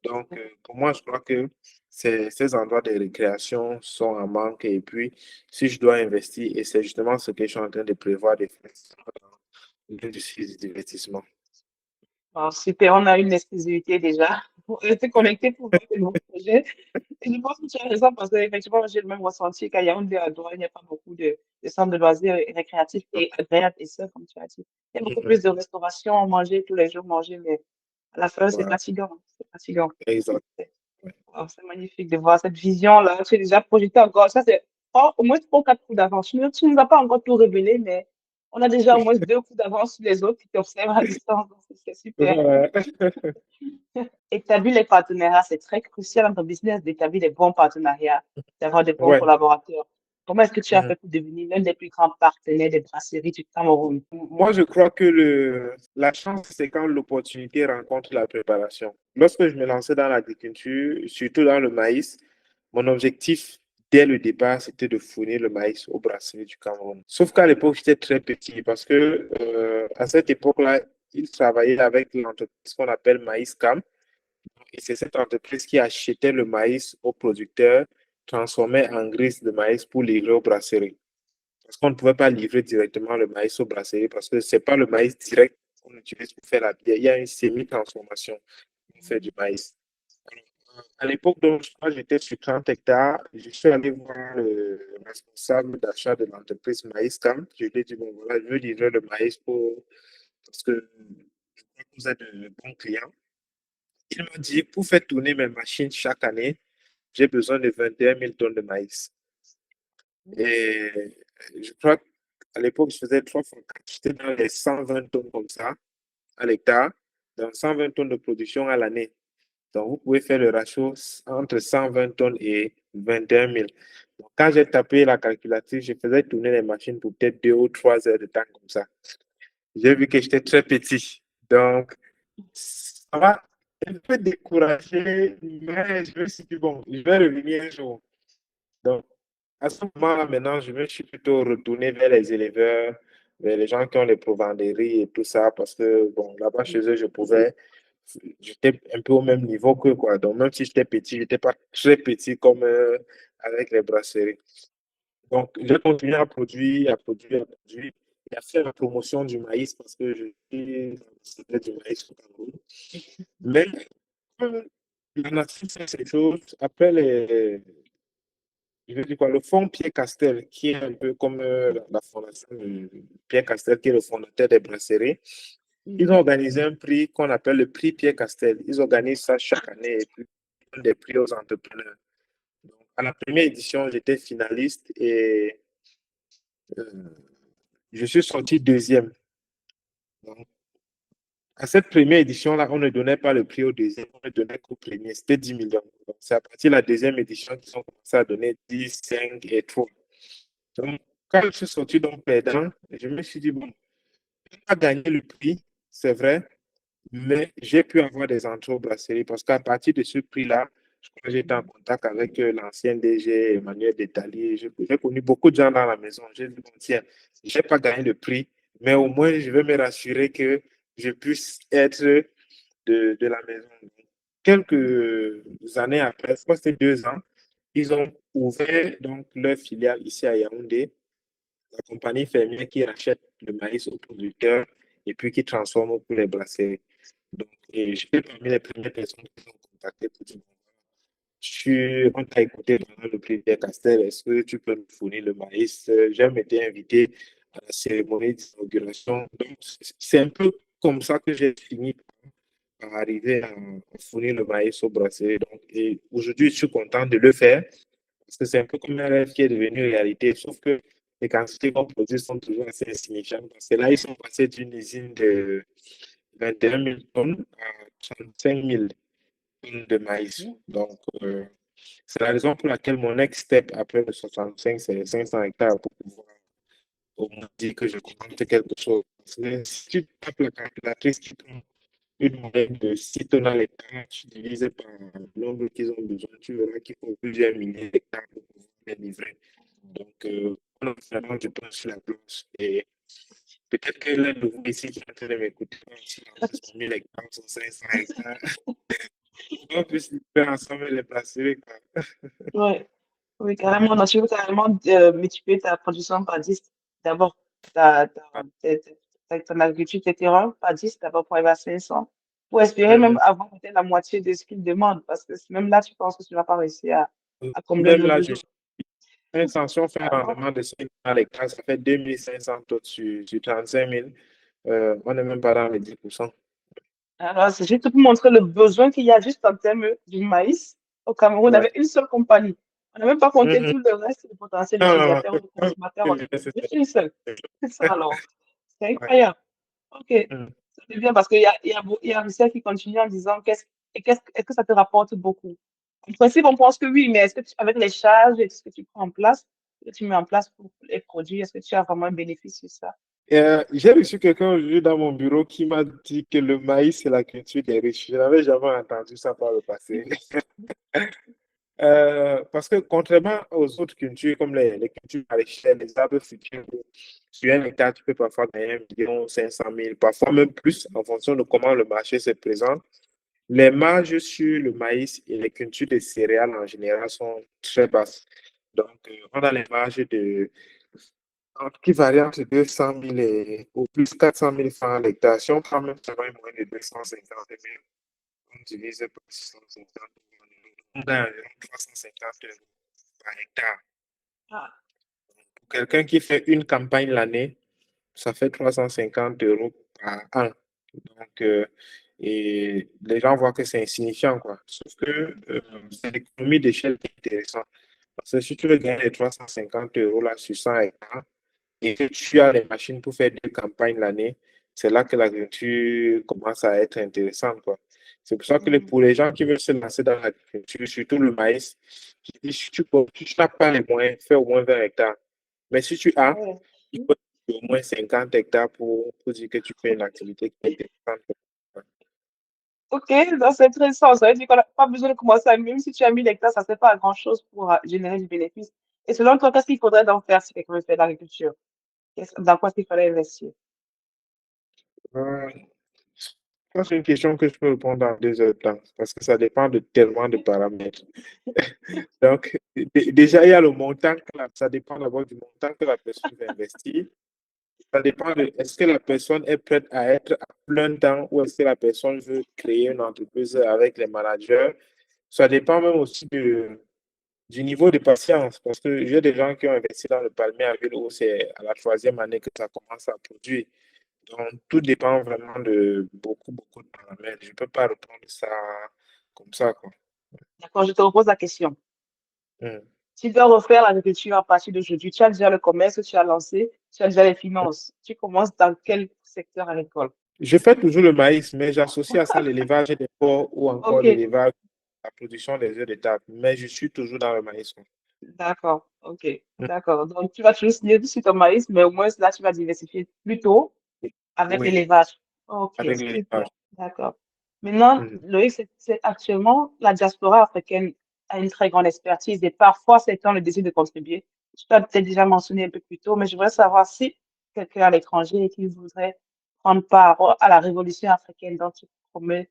Donc, pour moi, je crois que ces endroits de récréation sont en manque. Et puis, si je dois investir, et c'est justement ce que je suis en train de prévoir de faire dans l'industrie du divertissement. bon, super, on a une exclusivité déjà pour rester connecté pour voir de nouveaux projets. Et je pense que tu as raison parce qu'effectivement, j'ai le même ressenti qu'à Yaoundé, à Douala, il n'y a pas beaucoup de centres de loisirs récréatifs et agréables et ça, comme tu as dit. Il y a beaucoup plus de restauration, manger tous les jours, manger, mais à la fin, c'est Voilà, fatigant. C'est fatigant. exact. Oh, c'est magnifique de voir cette vision-là. Tu es déjà projeté encore. Ça, c'est au moins trois ou quatre coups d'avance. Tu ne nous as pas encore tout révélé, mais on a déjà au moins deux coups d'avance sur les autres qui t'observent à distance. Donc, c'est super. Voilà. Établir les partenariats, c'est très crucial dans ton business d'établir des bons partenariats, d'avoir des bons Ouais. collaborateurs. Comment est-ce que tu as Mhm. fait pour devenir l'un des plus grands partenaires des brasseries du Cameroun? Moi, je crois que la chance, c'est quand l'opportunité rencontre la préparation. Lorsque je me lançais dans l'agriculture, surtout dans le maïs, mon objectif dès le départ, c'était de fournir le maïs aux brasseries du Cameroun. Sauf qu'à l'époque, j'étais très petit parce que à cette époque-là, il travaillait avec l'entreprise qu'on appelle Maïs Cam. Et c'est cette entreprise qui achetait le maïs aux producteurs, transformait en graisse de maïs pour livrer aux brasseries. Parce qu'on ne pouvait pas livrer directement le maïs aux brasseries parce que ce n'est pas le maïs direct qu'on utilise pour faire la bière. Il y a une semi-transformation pour faire du maïs. À l'époque, donc, je crois que j'étais sur 30 hectares. Je suis allé voir le responsable d'achat de l'entreprise Maïs Camp. Je lui ai dit, bon, voilà, je veux livrer le maïs parce que je crois que vous êtes de bons clients. Il m'a dit, pour faire tourner mes machines chaque année, j'ai besoin de 21 000 tonnes de maïs. Et je crois qu'à l'époque, je faisais 3 fois 4. J'étais dans les 120 tonnes comme ça à l'hectare, dans 120 tonnes de production à l'année. Donc, vous pouvez faire le ratio entre 120 tonnes et 21 000. Donc, quand j'ai tapé la calculatrice, je faisais tourner les machines pour peut-être 2 ou 3 heures de temps comme ça. J'ai vu que j'étais très petit. Donc, ça m'a un peu découragé, mais je me suis dit, bon, je vais revenir un jour. Donc, à ce moment-là, maintenant, je me suis plutôt retourné vers les éleveurs, vers les gens qui ont les provenderies et tout ça, parce que, bon, là-bas, chez eux, j'étais un peu au même niveau qu'eux, quoi. Donc, même si j'étais petit, je n'étais pas très petit comme avec les brasseries. Donc, j'ai continué à produire, à produire, à produire. et à faire la promotion du maïs parce que je suis dans du maïs au Cameroun. Mais la nature fait ces choses. Après, je veux dire quoi, le fonds Pierre Castel, qui est un peu comme la fondation de Pierre Castel, qui est le fondateur des brasseries, ils ont organisé un prix qu'on appelle le prix Pierre Castel. Ils organisent ça chaque année et puis ils donnent des prix aux entrepreneurs. Donc, à la première édition, j'étais finaliste et euh, je suis sorti deuxième. Donc, à cette première édition-là, on ne donnait pas le prix au deuxième, on ne donnait qu'au premier. C'était 10 millions. Donc, c'est à partir de la deuxième édition qu'ils ont commencé à donner 10, 5 et 3. Donc, quand je suis sorti donc perdant, je me suis dit, bon, je n'ai pas gagné le prix, c'est vrai, mais j'ai pu avoir des entrées aux brasseries parce qu'à partir de ce prix-là, je crois que j'étais en contact avec l'ancien DG Emmanuel Détali. J'ai connu beaucoup de gens dans la maison. J'ai dit, bon, tiens, je n'ai pas gagné le prix, mais au moins, je vais me rassurer que je puisse être de la maison. Quelques années après, je crois que c'était 2 ans, ils ont ouvert donc leur filiale ici à Yaoundé, la compagnie fermière qui rachète le maïs aux producteurs et puis qui transforme pour les brasseries. Donc, et j'étais parmi les premières personnes qui ont contacté pour dire, on t'a écouté pendant le prix de Castel, est-ce que tu peux nous fournir le maïs? J'ai même été invité à la cérémonie d'inauguration. Donc, c'est un peu comme ça que j'ai fini par arriver à fournir le maïs au brasserie. Donc, et aujourd'hui, je suis content de le faire parce que c'est un peu comme un rêve qui est devenu réalité, sauf que les quantités qu'on produit sont toujours assez insignifiantes parce que là, ils sont passés d'une usine de 21 000 tonnes à 35 000 tonnes de maïs. Donc, c'est la raison pour laquelle mon next step après le 65, c'est 500 hectares pour pouvoir au moins dire que je commence quelque chose. Parce que si tu tapes la calculatrice qui prend une moyenne de 6 tonnes à l'hectare, tu divises par le nombre qu'ils ont besoin, tu verras qu'il faut plusieurs milliers d'hectares pour pouvoir les livrer. Donc, en observant, je pense sur la planche. Et peut-être que l'un de vous ici qui est en train de m'écouter, si on a 1000 hectares, 500 hectares, on peut se faire ensemble les placer. Ouais. Oui, carrément. Donc, tu veux carrément multiplier ta production par 10. D'abord, ton agriculture, tes terrains par 10, d'abord pour arriver à 500. Pour espérer même avoir peut-être la moitié de ce qu'ils demandent. Parce que même là, tu penses que tu ne vas pas réussir à combler Même le là, besoin. 500, fait un Ah, bon. rendement de 5 à l'hectare, ça fait 2500 tonnes sur 35 000. On n'est même pas dans les 10%. Alors, c'est juste pour montrer le besoin qu'il y a juste en termes du maïs au Cameroun Ouais. avec une seule compagnie. On n'a même pas compté Mhm. tout le reste du potentiel Non, non, utilisateur ou de consommateur en Afrique. Juste une seule. C'est ça alors. C'est Ouais. incroyable. Ok. Mhm. C'est bien parce qu'il y a un recherche qui continue en disant est-ce que ça te rapporte beaucoup? En principe, on pense que oui, mais est-ce que avec les charges et ce que tu prends en place, que tu mets en place pour les produits, est-ce que tu as vraiment un bénéfice sur ça? J'ai reçu quelqu'un aujourd'hui dans mon bureau qui m'a dit que le maïs, c'est la culture des riches. Je n'avais jamais entendu ça par le passé. Parce que contrairement aux autres cultures, comme les cultures maraîchères, les arbres fruitiers, sur un hectare, tu peux parfois gagner 1,5 million, parfois même plus, en fonction de comment le marché se présente. Les marges sur le maïs et les cultures de céréales en général sont très basses. Donc, on a les marges qui varient entre 200 000 et au plus 400 000 francs à l'hectare. Si on prend même seulement une moyenne de 250 000, on divise par 650, on gagne environ 350 euros par hectare. Ah, Pour quelqu'un qui fait une campagne l'année, ça fait 350 euros par an. Donc, et les gens voient que c'est insignifiant, quoi. Sauf que c'est l'économie d'échelle qui est intéressante. Parce que si tu veux gagner les 350 euros là sur 100 hectares et que tu as les machines pour faire 2 campagnes l'année, c'est là que l'agriculture commence à être intéressante, quoi. C'est pour ça que pour les gens qui veulent se lancer dans l'agriculture, surtout le maïs, je dis, si tu n'as pas les moyens, fais au moins 20 hectares. Mais si tu as, ouais. il faut au moins 50 hectares pour dire que tu fais une activité qui est intéressante. Ok, donc c'est intéressant. Ça veut dire qu'on n'a pas besoin de commencer à, même si tu as 1000 hectares, ça ne sert pas à grand-chose pour générer du bénéfice. Et selon toi, qu'est-ce qu'il faudrait donc faire si quelqu'un veut faire de l'agriculture? Dans quoi est-ce qu'il fallait investir? Euh, Ça, c'est une question que je peux répondre en 2 heures de temps parce que ça dépend de tellement de paramètres. Donc, déjà, il y a le montant, ça dépend d'abord du montant que la personne va investir. Ça dépend de est-ce que la personne est prête à être à plein temps ou est-ce que la personne veut créer une entreprise avec les managers. Ça dépend même aussi du niveau de patience parce que j'ai des gens qui ont investi dans le palmier à ville où c'est à la troisième année que ça commence à produire. Donc, tout dépend vraiment de beaucoup, beaucoup de paramètres. Je ne peux pas répondre ça comme ça, quoi. D'accord, je te repose la question. Mm. Tu dois refaire l'agriculture à partir d'aujourd'hui. Tu as déjà le commerce, tu as lancé, tu as déjà les finances. Tu commences dans quel secteur agricole? Je fais toujours le maïs, mais j'associe à ça l'élevage des porcs ou encore Ok, l'élevage, la production des œufs de table. Mais je suis toujours dans le maïs, quoi. d'accord, ok, Mm. d'accord. Donc, tu vas toujours signer sur ton maïs, mais au moins là, tu vas diversifier plutôt avec Oui, l'élevage. Ok, avec l'élevage. super, d'accord. Maintenant, Mm. Loïc, actuellement, la diaspora africaine a une très grande expertise et parfois, c'est quand le désir de contribuer. Je t'ai peut-être déjà mentionné un peu plus tôt, mais je voudrais savoir si quelqu'un à l'étranger et qui voudrait prendre part à la révolution africaine dont tu promets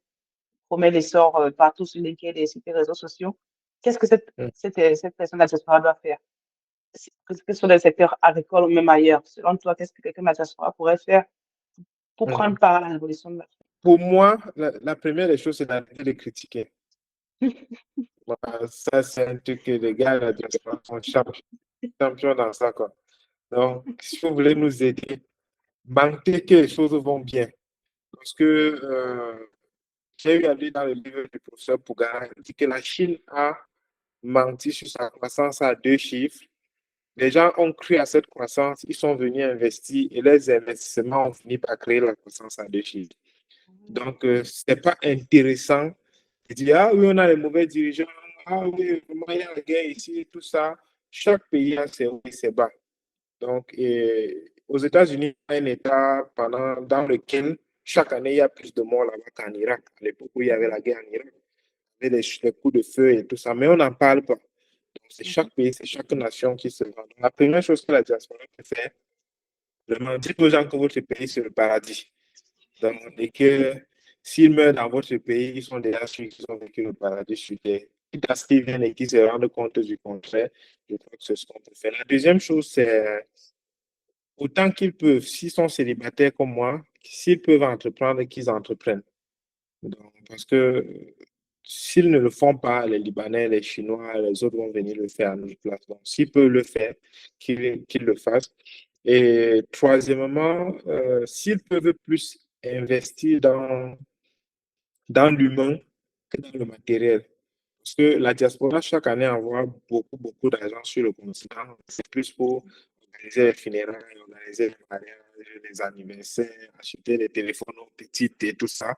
l'essor partout sur LinkedIn et sur tes réseaux sociaux, qu'est-ce que Mm. cette personne de la diaspora doit faire? Que ce soit dans le secteur agricole ou même ailleurs, selon toi, qu'est-ce que quelqu'un de la diaspora pourrait faire pour Mm. prendre part à la révolution de l'Afrique? Pour moi, la première des choses, c'est d'arrêter de critiquer. Voilà, ça, c'est un truc que les gars de la diaspora sont champions dans ça, quoi. Donc, si vous voulez nous aider, banquez que les choses vont bien. Parce que j'ai eu à lire dans le livre du professeur Pougara, il dit que la Chine a menti sur sa croissance à 2 chiffres. Les gens ont cru à cette croissance, ils sont venus investir et les investissements ont fini par créer la croissance à 2 chiffres. Donc, ce n'est pas intéressant de dire, ah oui, on a les mauvais dirigeants, ah oui, vraiment, il y a la guerre ici, tout ça. Chaque pays a ses hauts et ses bas. Donc, aux États-Unis, il y a un État dans lequel chaque année, il y a plus de morts là-bas qu'en Irak. À l'époque où il y avait la guerre en Irak, il y avait les coups de feu et tout ça, mais on n'en parle pas. Donc, c'est chaque pays, c'est chaque nation qui se vend. Donc, la première chose que la diaspora peut faire, vraiment, dites aux gens que votre pays, c'est le paradis. Donc, et que s'ils meurent dans votre pays, ils sont déjà sûrs qu'ils ont vécu le paradis sur terre. Quitte à ce qu'ils viennent et qu'ils se rendent compte du contraire, je crois que c'est ce qu'on peut faire. La deuxième chose, c'est autant qu'ils peuvent, s'ils sont célibataires comme moi, s'ils peuvent entreprendre, qu'ils entreprennent. Donc, parce que s'ils ne le font pas, les Libanais, les Chinois, les autres vont venir le faire à notre place. Donc, s'ils peuvent le faire, qu'ils le fassent. Et troisièmement, s'ils peuvent plus investir dans l'humain que dans le matériel. Parce que la diaspora, chaque année, envoie beaucoup, beaucoup d'argent sur le continent. C'est plus pour organiser les funérailles, organiser les mariages, les anniversaires, acheter les téléphones aux petites et tout ça.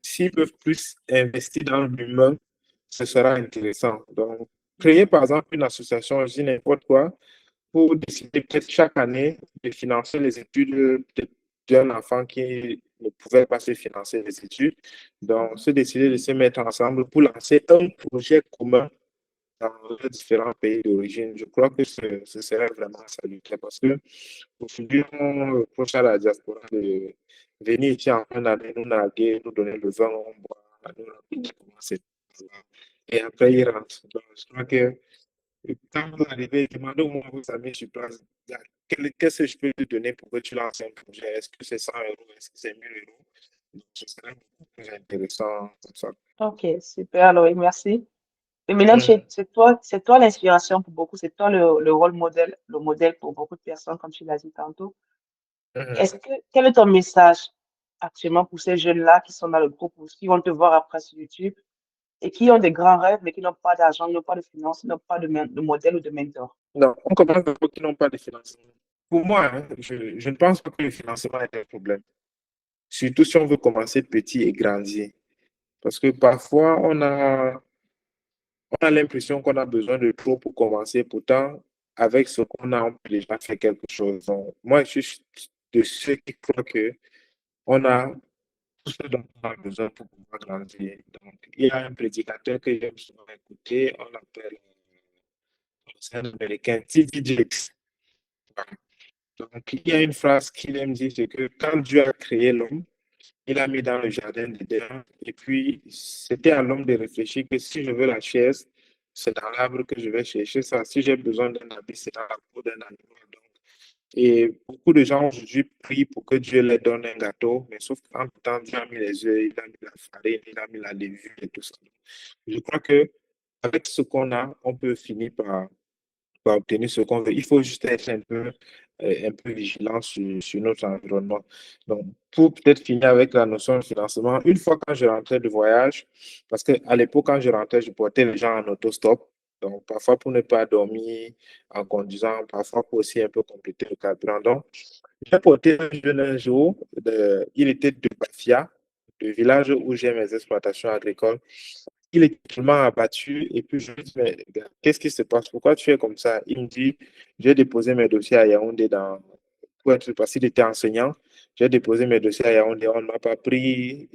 S'ils peuvent plus investir dans l'humain, ce sera intéressant. Donc, créer par exemple une association, je dis n'importe quoi, pour décider peut-être chaque année de financer les études d'un enfant qui ne pouvait pas se financer les études. Donc, se décider de se mettre ensemble pour lancer un projet commun dans les différents pays d'origine. Je crois que ce serait vraiment salutaire parce que aujourd'hui, on reproche à la diaspora de venir ici en fin d'année, nous narguer, nous donner le vin, on boit, nous raconter comment c'est. Et après, ils rentrent. Donc, je crois que quand vous arrivez, demandez-moi vos amis sur place, qu'est-ce que je peux te donner pour que tu lances un projet? Est-ce que c'est 100 euros? Est-ce que c'est 1 000 euros? Donc, ce serait beaucoup plus intéressant comme ça. Ok, super, Loïc, merci. Et maintenant, Mhm. c'est toi l'inspiration pour beaucoup, c'est toi le rôle modèle, le modèle pour beaucoup de personnes, comme tu l'as dit tantôt. Mhm. Quel est ton message actuellement pour ces jeunes-là qui sont dans le groupe ou qui vont te voir après sur YouTube et qui ont des grands rêves, mais qui n'ont pas d'argent, n'ont pas de finances, n'ont pas de modèle ou de mentor? Non, on commence par ceux qui n'ont pas de financement. Pour moi, hein, je ne pense pas que le financement est un problème. Surtout si on veut commencer petit et grandir. Parce que parfois, on a l'impression qu'on a besoin de trop pour commencer. Pourtant, avec ce qu'on a, on peut déjà faire quelque chose. Donc, moi, je suis de ceux qui croient que on a tout ce dont on a besoin pour pouvoir grandir. Donc, il y a un prédicateur que j'aime souvent écouter, on l'appelle, c'est un américain, T.D. Jakes. Donc, il y a une phrase qu'il aime dire, c'est que quand Dieu a créé l'homme, il a mis dans le jardin d'Éden, et puis c'était à l'homme de réfléchir que si je veux la chaise, c'est dans l'arbre que je vais chercher ça. Si j'ai besoin d'un habit, c'est dans la peau d'un animal. Donc, Et beaucoup de gens aujourd'hui prient pour que Dieu leur donne un gâteau, mais sauf qu'en temps, Dieu a mis les œufs, il a mis la farine, il a mis la levure et tout ça. Je crois que avec ce qu'on a, on peut finir par obtenir ce qu'on veut. Il faut juste être un peu vigilant sur notre environnement. Donc, pour peut-être finir avec la notion de financement, une fois quand je rentrais de voyage, parce qu'à l'époque, quand je rentrais, je portais les gens en autostop. Donc, parfois pour ne pas dormir en conduisant, parfois pour aussi un peu compléter le carburant. Donc, j'ai porté un jeune un jour, il était de Bafia, le village où j'ai mes exploitations agricoles. Il est tellement abattu et puis je lui dis, mais gars, qu'est-ce qui se passe? Pourquoi tu es comme ça? Il me dit, j'ai déposé mes dossiers à Yaoundé parce qu'il était enseignant. J'ai déposé mes dossiers à Yaoundé, on ne m'a pas pris.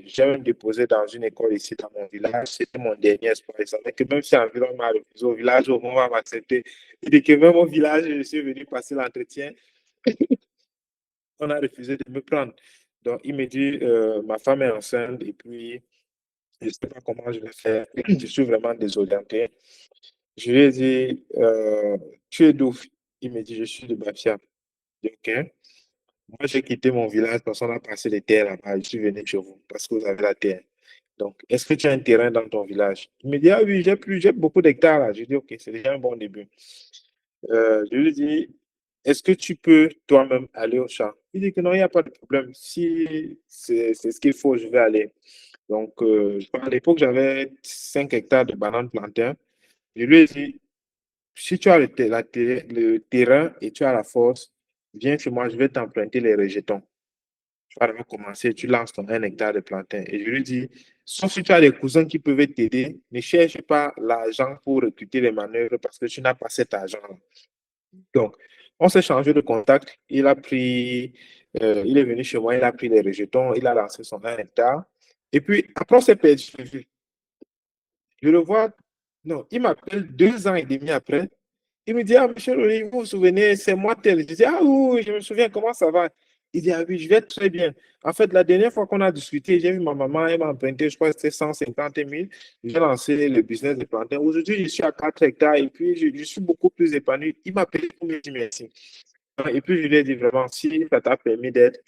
J'ai même déposé dans une école ici dans mon village. C'était mon dernier espoir. Il savait que même si environ m'a refusé au village, au moment où m'accepter. Il dit que même au village, je suis venu passer l'entretien. On a refusé de me prendre. Donc, il me dit, ma femme est enceinte et puis je ne sais pas comment je vais faire. Je suis vraiment désorienté. Je lui ai dit, tu es d'où? Il me dit, je suis de Bafia. Je dis, OK. Moi, j'ai quitté mon village parce qu'on a passé les terres là-bas. Je suis venu chez vous parce que vous avez la terre. Donc, est-ce que tu as un terrain dans ton village? Il me dit, ah oui, j'ai beaucoup d'hectares là. Je dis, OK, c'est déjà un bon début. Je lui dis, est-ce que tu peux toi-même aller au champ? Il dit que non, il n'y a pas de problème. Si c'est ce qu'il faut, je vais aller. Donc, à l'époque, j'avais 5 hectares de bananes plantains. Je lui ai dit, si tu as le terrain et tu as la force, viens chez moi, je vais t'emprunter les rejetons. Tu vas commencer, tu lances ton 1 hectare de plantain. Et je lui dis, sauf si tu as des cousins qui peuvent t'aider, ne cherche pas l'argent pour recruter les manœuvres parce que tu n'as pas cet argent-là. Donc, on s'est changé de contact. Il est venu chez moi, il a pris les rejetons, il a lancé son 1 hectare. Et puis, après, on s'est perdu. Je le vois, non, il m'appelle 2 ans et demi après. Il me dit, ah, monsieur Loli, vous vous souvenez, c'est moi tel. Je dis, ah oui, je me souviens, comment ça va? Il dit, ah oui, je vais très bien. En fait, la dernière fois qu'on a discuté, j'ai vu ma maman, elle m'a emprunté, je crois que c'était 150 000. J'ai lancé le business de plantain. Aujourd'hui, je suis à 4 hectares et puis je suis beaucoup plus épanoui. Il m'a appelé pour me dire merci. Et puis, je lui ai dit vraiment, si ça t'a permis d'être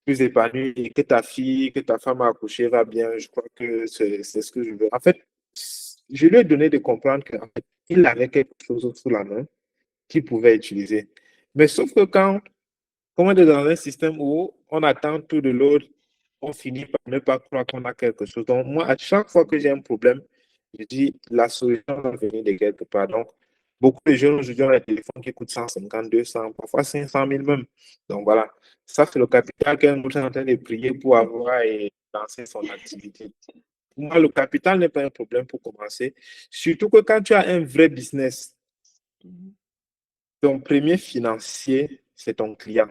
plus épanoui et que ta fille, que ta femme a accouché va bien, je crois que c'est ce que je veux. En fait, je lui ai donné de comprendre qu'il avait quelque chose sous la main qu'il pouvait utiliser. Mais sauf que quand on est dans un système où on attend tout de l'autre, on finit par ne pas croire qu'on a quelque chose. Donc, moi, à chaque fois que j'ai un problème, je dis la solution va venir de quelque part. Donc, beaucoup de jeunes aujourd'hui ont des téléphones qui coûtent 150, 200, parfois 500 000 même. Donc, voilà. Ça, c'est le capital qu'un est en train de prier pour avoir et lancer son activité. Pour moi, le capital n'est pas un problème pour commencer. Surtout que quand tu as un vrai business, ton premier financier, c'est ton client.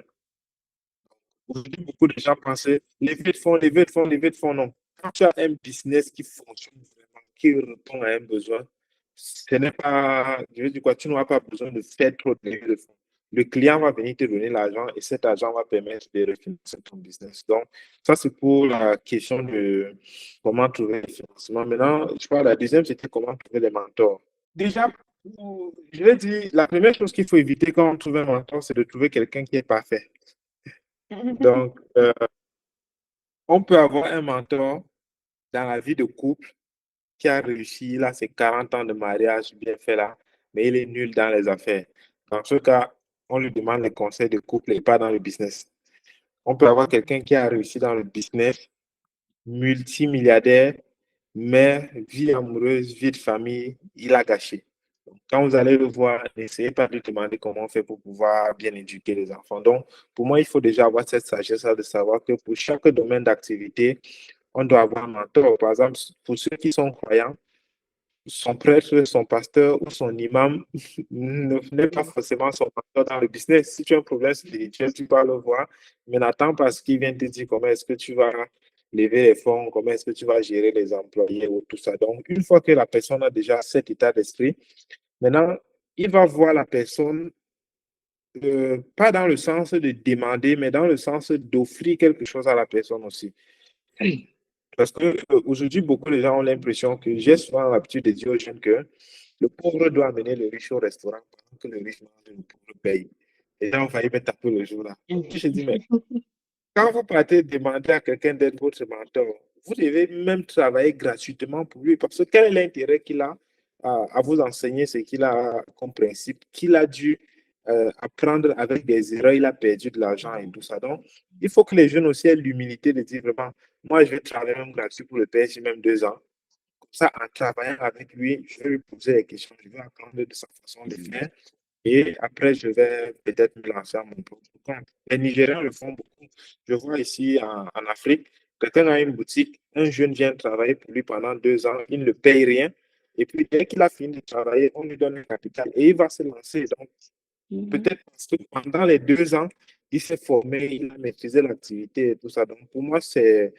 Aujourd'hui, beaucoup de gens pensaient lever de fonds, lever de fonds, lever de fonds. Non. Quand tu as un business qui fonctionne vraiment, qui répond à un besoin, ce n'est pas, je veux dire quoi, tu n'auras pas besoin de faire trop de levée de fonds. Le client va venir te donner l'argent et cet argent va permettre de refinancer ton business. Donc, ça, c'est pour la question de comment trouver le financement. Maintenant, je crois que la deuxième, c'était comment trouver les mentors. Déjà, je vais dire, la première chose qu'il faut éviter quand on trouve un mentor, c'est de trouver quelqu'un qui est parfait. Donc, on peut avoir un mentor dans la vie de couple qui a réussi, là, c'est 40 ans de mariage bien fait là, mais il est nul dans les affaires. Dans ce cas, on lui demande les conseils de couple et pas dans le business. On peut avoir quelqu'un qui a réussi dans le business, multimilliardaire, mais vie amoureuse, vie de famille, il a gâché. Donc, quand vous allez le voir, n'essayez pas de lui demander comment on fait pour pouvoir bien éduquer les enfants. Donc, pour moi, il faut déjà avoir cette sagesse de savoir que pour chaque domaine d'activité, on doit avoir un mentor. Par exemple, pour ceux qui sont croyants, son prêtre, son pasteur ou son imam n'est pas forcément son mentor dans le business. Si tu as un problème spirituel, tu vas le voir, mais n'attends pas ce qu'il vient te dire comment est-ce que tu vas lever les fonds, comment est-ce que tu vas gérer les employés ou tout ça. Donc, une fois que la personne a déjà cet état d'esprit, maintenant, il va voir la personne, pas dans le sens de demander, mais dans le sens d'offrir quelque chose à la personne aussi. Parce que aujourd'hui, beaucoup de gens ont l'impression que j'ai souvent l'habitude de dire aux jeunes que le pauvre doit amener le riche au restaurant pendant que le riche mange et le pauvre paye. Et là, on va y mettre taper le jour là. Je dis, mais quand vous partez demander à quelqu'un d'être votre mentor, vous devez même travailler gratuitement pour lui parce que quel est l'intérêt qu'il a à vous enseigner ce qu'il a comme principe, qu'il a dû apprendre avec des erreurs, il a perdu de l'argent et tout ça. Donc, il faut que les jeunes aussi aient l'humilité de dire vraiment, moi, je vais travailler même gratuit pour le payer j'ai même 2 ans. Comme ça, en travaillant avec lui, je vais lui poser des questions, je vais apprendre de sa façon de faire. Et après, je vais peut-être me lancer à mon propre compte. Les Nigériens le font beaucoup. Je vois ici en Afrique, quelqu'un a une boutique, un jeune vient travailler pour lui pendant 2 ans, il ne paye rien. Et puis, dès qu'il a fini de travailler, on lui donne un capital et il va se lancer. Donc, peut-être parce que pendant les 2 ans, il s'est formé, il a maîtrisé l'activité et tout ça. Donc, pour moi, c'est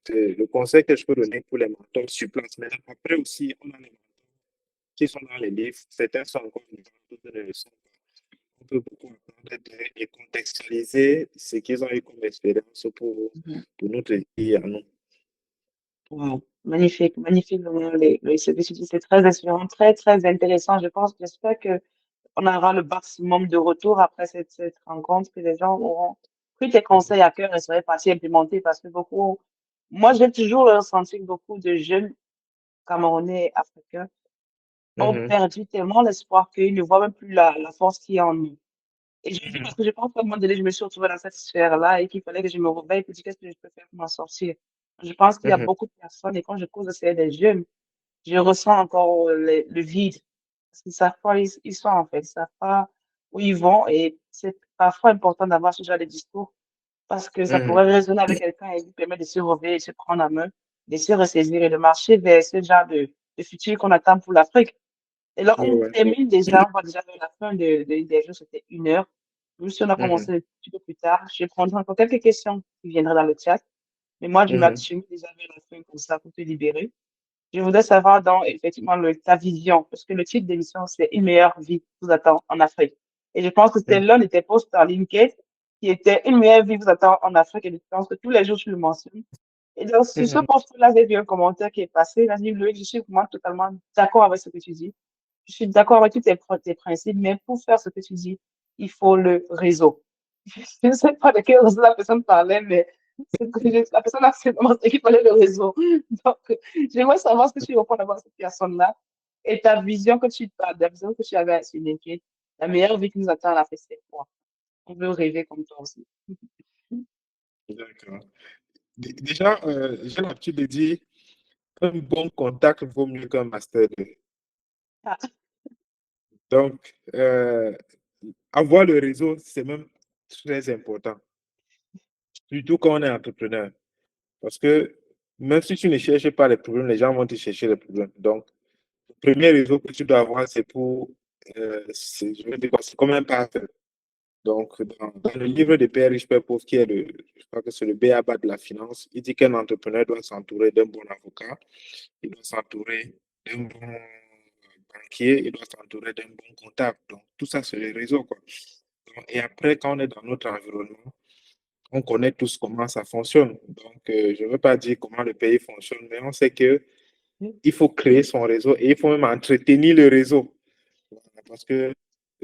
le conseil que je peux donner pour les mentors sur place. Mais après aussi, on a les mentors qui sont dans les livres. Certains sont encore vivants, d'autres ne le sont pas. On peut beaucoup apprendre et contextualiser ce qu'ils ont eu comme expérience pour notre vie à nous. Wow. Magnifique, magnifique. Vraiment, ce que tu dis, c'est très inspirant, très, très intéressant. J'espère que on aura le maximum de retours après cette rencontre, que les gens auront pris tes conseils à cœur et seraient partis implémenter parce que moi, j'ai toujours ressenti que beaucoup de jeunes Camerounais, Africains ont Mhm, perdu tellement l'espoir qu'ils ne voient même plus la force qui est en nous. Et je dis mhm, parce que je pense qu'à un moment donné, je me suis retrouvée dans cette sphère-là et qu'il fallait que je me réveille pour dire qu'est-ce que je peux faire pour m'en sortir. Je pense qu'il y a mhm, beaucoup de personnes et quand je cause c'est des jeunes, je ressens encore le vide. Parce qu'ils savent pas où ils sont en fait, ils savent pas où ils vont et c'est parfois important d'avoir ce genre de discours parce que ça mhm. pourrait résonner avec quelqu'un et lui permettre de se réveiller, de se prendre en main, de se ressaisir et de marcher vers ce genre de futur qu'on attend pour l'Afrique. Et là, Ouais, on ouais. termine déjà, on va déjà vers la fin des jours, c'était 1 heure. Même si on a Mhm, commencé un petit peu plus tard, je prendrai encore quelques questions qui viendraient dans le chat. Mais moi, mhm, suis mis déjà vers la fin comme ça pour te libérer. Je voudrais savoir donc effectivement ta vision, parce que le titre d'émission, c'est Une meilleure vie vous attend en Afrique. Et je pense que c'était mhm, l'un de tes posts en LinkedIn qui était Une meilleure vie vous attend en Afrique. Et je pense que tous les jours, tu le mentionnes. Et donc, sur ce mhm, post-là, j'ai vu un commentaire qui est passé. Il a dit, Loïc, je suis vraiment totalement d'accord avec ce que tu dis. Je suis d'accord avec tous tes principes, mais pour faire ce que tu dis, il faut le réseau. Je ne sais pas de quel réseau la personne parlait, mais la personne a vraiment dit qu'il fallait le réseau. Donc, j'aimerais savoir ce que tu reprends d'avoir cette personne-là et ta vision que tu parles, la vision que tu avais sur LinkedIn. La meilleure vie qui nous attend à la fin, c'est quoi? On veut rêver comme toi aussi. d'accord. Déjà, j'ai l'habitude de dire un bon contact vaut mieux qu'un master 2. Ah, Donc, avoir le réseau, c'est même très important, surtout quand on est entrepreneur. Parce que même si tu ne cherches pas les problèmes, les gens vont te chercher les problèmes. Donc, le premier réseau que tu dois avoir, c'est pour, je veux dire, c'est comme un partenaire. Donc, dans le livre de Père riche, Père pauvre, qui est je crois que c'est le B.A.-ba de la finance, il dit qu'un entrepreneur doit s'entourer d'un bon avocat, il doit s'entourer d'un bon banquier, il doit s'entourer d'un bon comptable. Donc, tout ça, c'est le réseau, quoi. Et après, quand on est dans notre environnement, on connaît tous comment ça fonctionne. Donc, je ne veux pas dire comment le pays fonctionne, mais on sait que il faut créer son réseau et il faut même entretenir le réseau. Parce que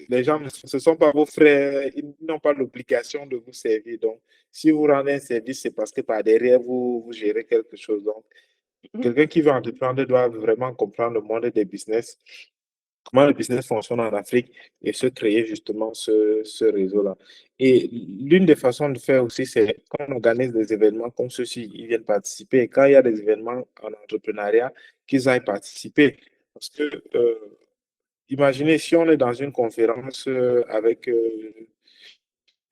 les gens, ce ne sont pas vos frères, ils n'ont pas l'obligation de vous servir. Donc, si vous rendez un service, c'est parce que par derrière, vous gérez quelque chose. Donc, quelqu'un qui veut entreprendre doit vraiment comprendre le monde des business, comment le business fonctionne en Afrique et se créer justement ce réseau-là. Et l'une des façons de faire aussi, c'est quand on organise des événements comme ceux-ci, ils viennent participer. Et quand il y a des événements en entrepreneuriat, qu'ils aillent participer. Parce que, imaginez si on est dans une conférence avec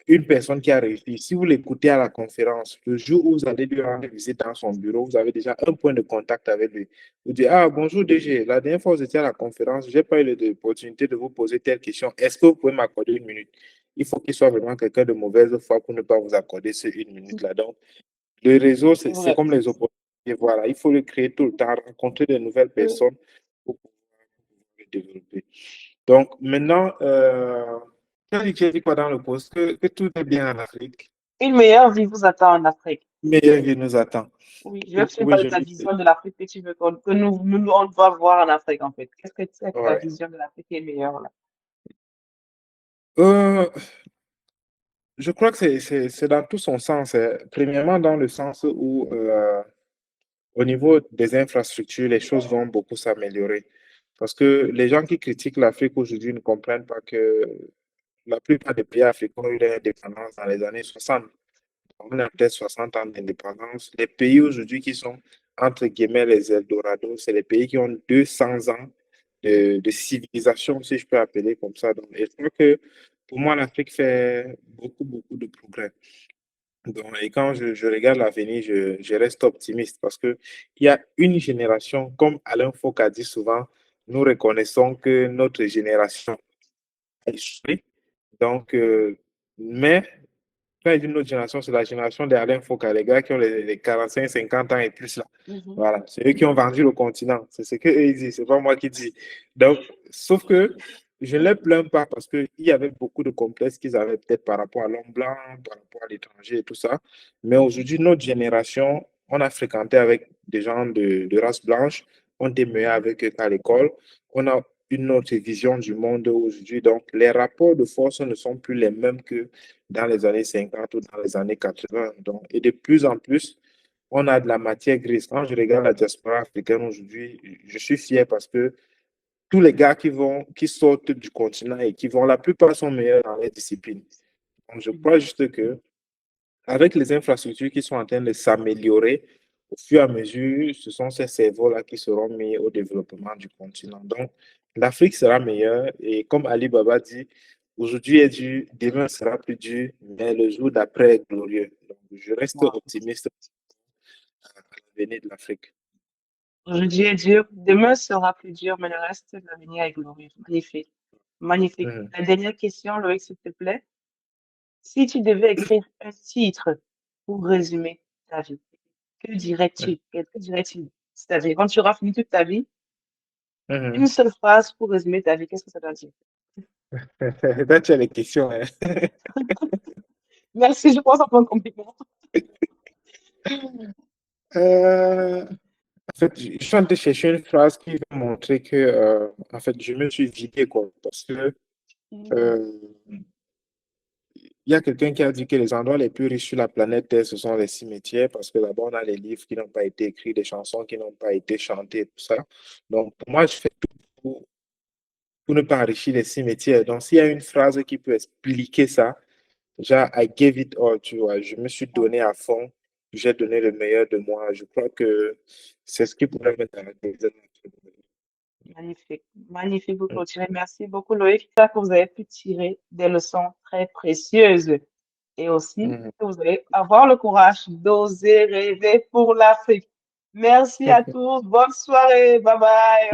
une personne qui a réussi, si vous l'écoutez à la conférence, le jour où vous allez lui rendre visite dans son bureau, vous avez déjà un point de contact avec lui. Vous dites, ah, bonjour DG, la dernière fois que vous étiez à la conférence, je n'ai pas eu l'opportunité de vous poser telle question. Est-ce que vous pouvez m'accorder 1 minute? Il faut qu'il soit vraiment quelqu'un de mauvaise foi pour ne pas vous accorder ces 1 minute-là. Donc, le réseau, c'est c'est vrai. comme les opportunités. Voilà, il faut le créer tout le temps, rencontrer de nouvelles personnes pour pouvoir le développer. Donc, maintenant, tu as dit quoi dans le poste? Que tout est bien en Afrique. Une meilleure vie vous attend en Afrique. Meilleure vie nous attend. Oui, je veux que tu me Oui, parles je de ta le vision sais. de l'Afrique que tu veux que on doit voir en Afrique, en fait. Qu'est-ce que c'est que ta Ouais. vision de l'Afrique qui est meilleure, là? Euh, Je crois que c'est dans tout son sens, hein. Premièrement, dans le sens où, au niveau des infrastructures, les choses vont beaucoup s'améliorer. Parce que les gens qui critiquent l'Afrique aujourd'hui ne comprennent pas que la plupart des pays africains ont eu l'indépendance dans les années 60. On a peut-être 60 ans d'indépendance. Les pays aujourd'hui qui sont, entre guillemets, les Eldorado, c'est les pays qui ont 200 ans de civilisation, si je peux appeler comme ça. Donc, et je crois que pour moi, l'Afrique fait beaucoup, beaucoup de progrès. Donc, et quand je regarde l'avenir, je reste optimiste parce que il y a une génération, comme Alain Foucault a dit souvent, nous reconnaissons que notre génération a échoué. Donc, mais quand il dit notre génération, c'est la génération d'Alain Foucault, les gars qui ont les 45, 50 ans et plus là. Mhm. Voilà, c'est eux qui ont vendu le continent. C'est ce qu'eux ils disent, c'est pas moi qui dis. Donc, sauf que je ne les plains pas parce qu'il y avait beaucoup de complexes qu'ils avaient peut-être par rapport à l'homme blanc, par rapport à l'étranger et tout ça. Mais aujourd'hui, notre génération, on a fréquenté avec des gens de race blanche, on demeure avec eux à l'école, on a une autre vision du monde aujourd'hui. Donc, les rapports de force ne sont plus les mêmes que dans les années 50 ou dans les années 80. Donc, et de plus en plus, on a de la matière grise. Quand je regarde la diaspora africaine aujourd'hui, je suis fier parce que tous les gars qui sortent du continent et qui vont, la plupart sont meilleurs dans les disciplines. Donc, je crois juste que avec les infrastructures qui sont en train de s'améliorer, au fur et à mesure, ce sont ces cerveaux-là qui seront mis au développement du continent. Donc, l'Afrique sera meilleure et comme Ali Baba dit, aujourd'hui est dur, demain sera plus dur, mais le jour d'après est glorieux. Donc, je reste Wow. optimiste à l'avenir de l'Afrique. Aujourd'hui est dur, demain sera plus dur, mais le reste de l'avenir est glorieux. Magnifique. Magnifique. Mhm. La dernière question, Loïc, s'il te plaît. Si tu devais écrire un titre pour résumer ta vie, que dirais-tu? Que dirais-tu? C'est-à-dire, quand tu auras fini toute ta vie, une Mhm. seule phrase pour résumer ta vie, qu'est-ce que ça doit dire? Là, tu as les questions, hein. Merci, je pense à un compliment. Euh, En fait, je suis en train de chercher une phrase qui va montrer que, en fait, je me suis vidé, quoi. Parce que euh, il y a quelqu'un qui a dit que les endroits les plus riches sur la planète Terre, ce sont les cimetières, parce que là-bas, on a les livres qui n'ont pas été écrits, des chansons qui n'ont pas été chantées, tout ça. Donc, pour moi, je fais tout pour ne pas enrichir les cimetières. Donc, s'il y a une phrase qui peut expliquer ça, genre, I gave it all, tu vois, je me suis donné à fond, j'ai donné le meilleur de moi. Je crois que c'est ce qui pourrait me caractériser. Magnifique. Magnifique pour clôturer. Merci beaucoup, Loïc. J'espère que vous avez pu tirer des leçons très précieuses et aussi Mhm. que vous allez avoir le courage d'oser rêver pour l'Afrique. Merci à tous. Bonne soirée. Bye bye.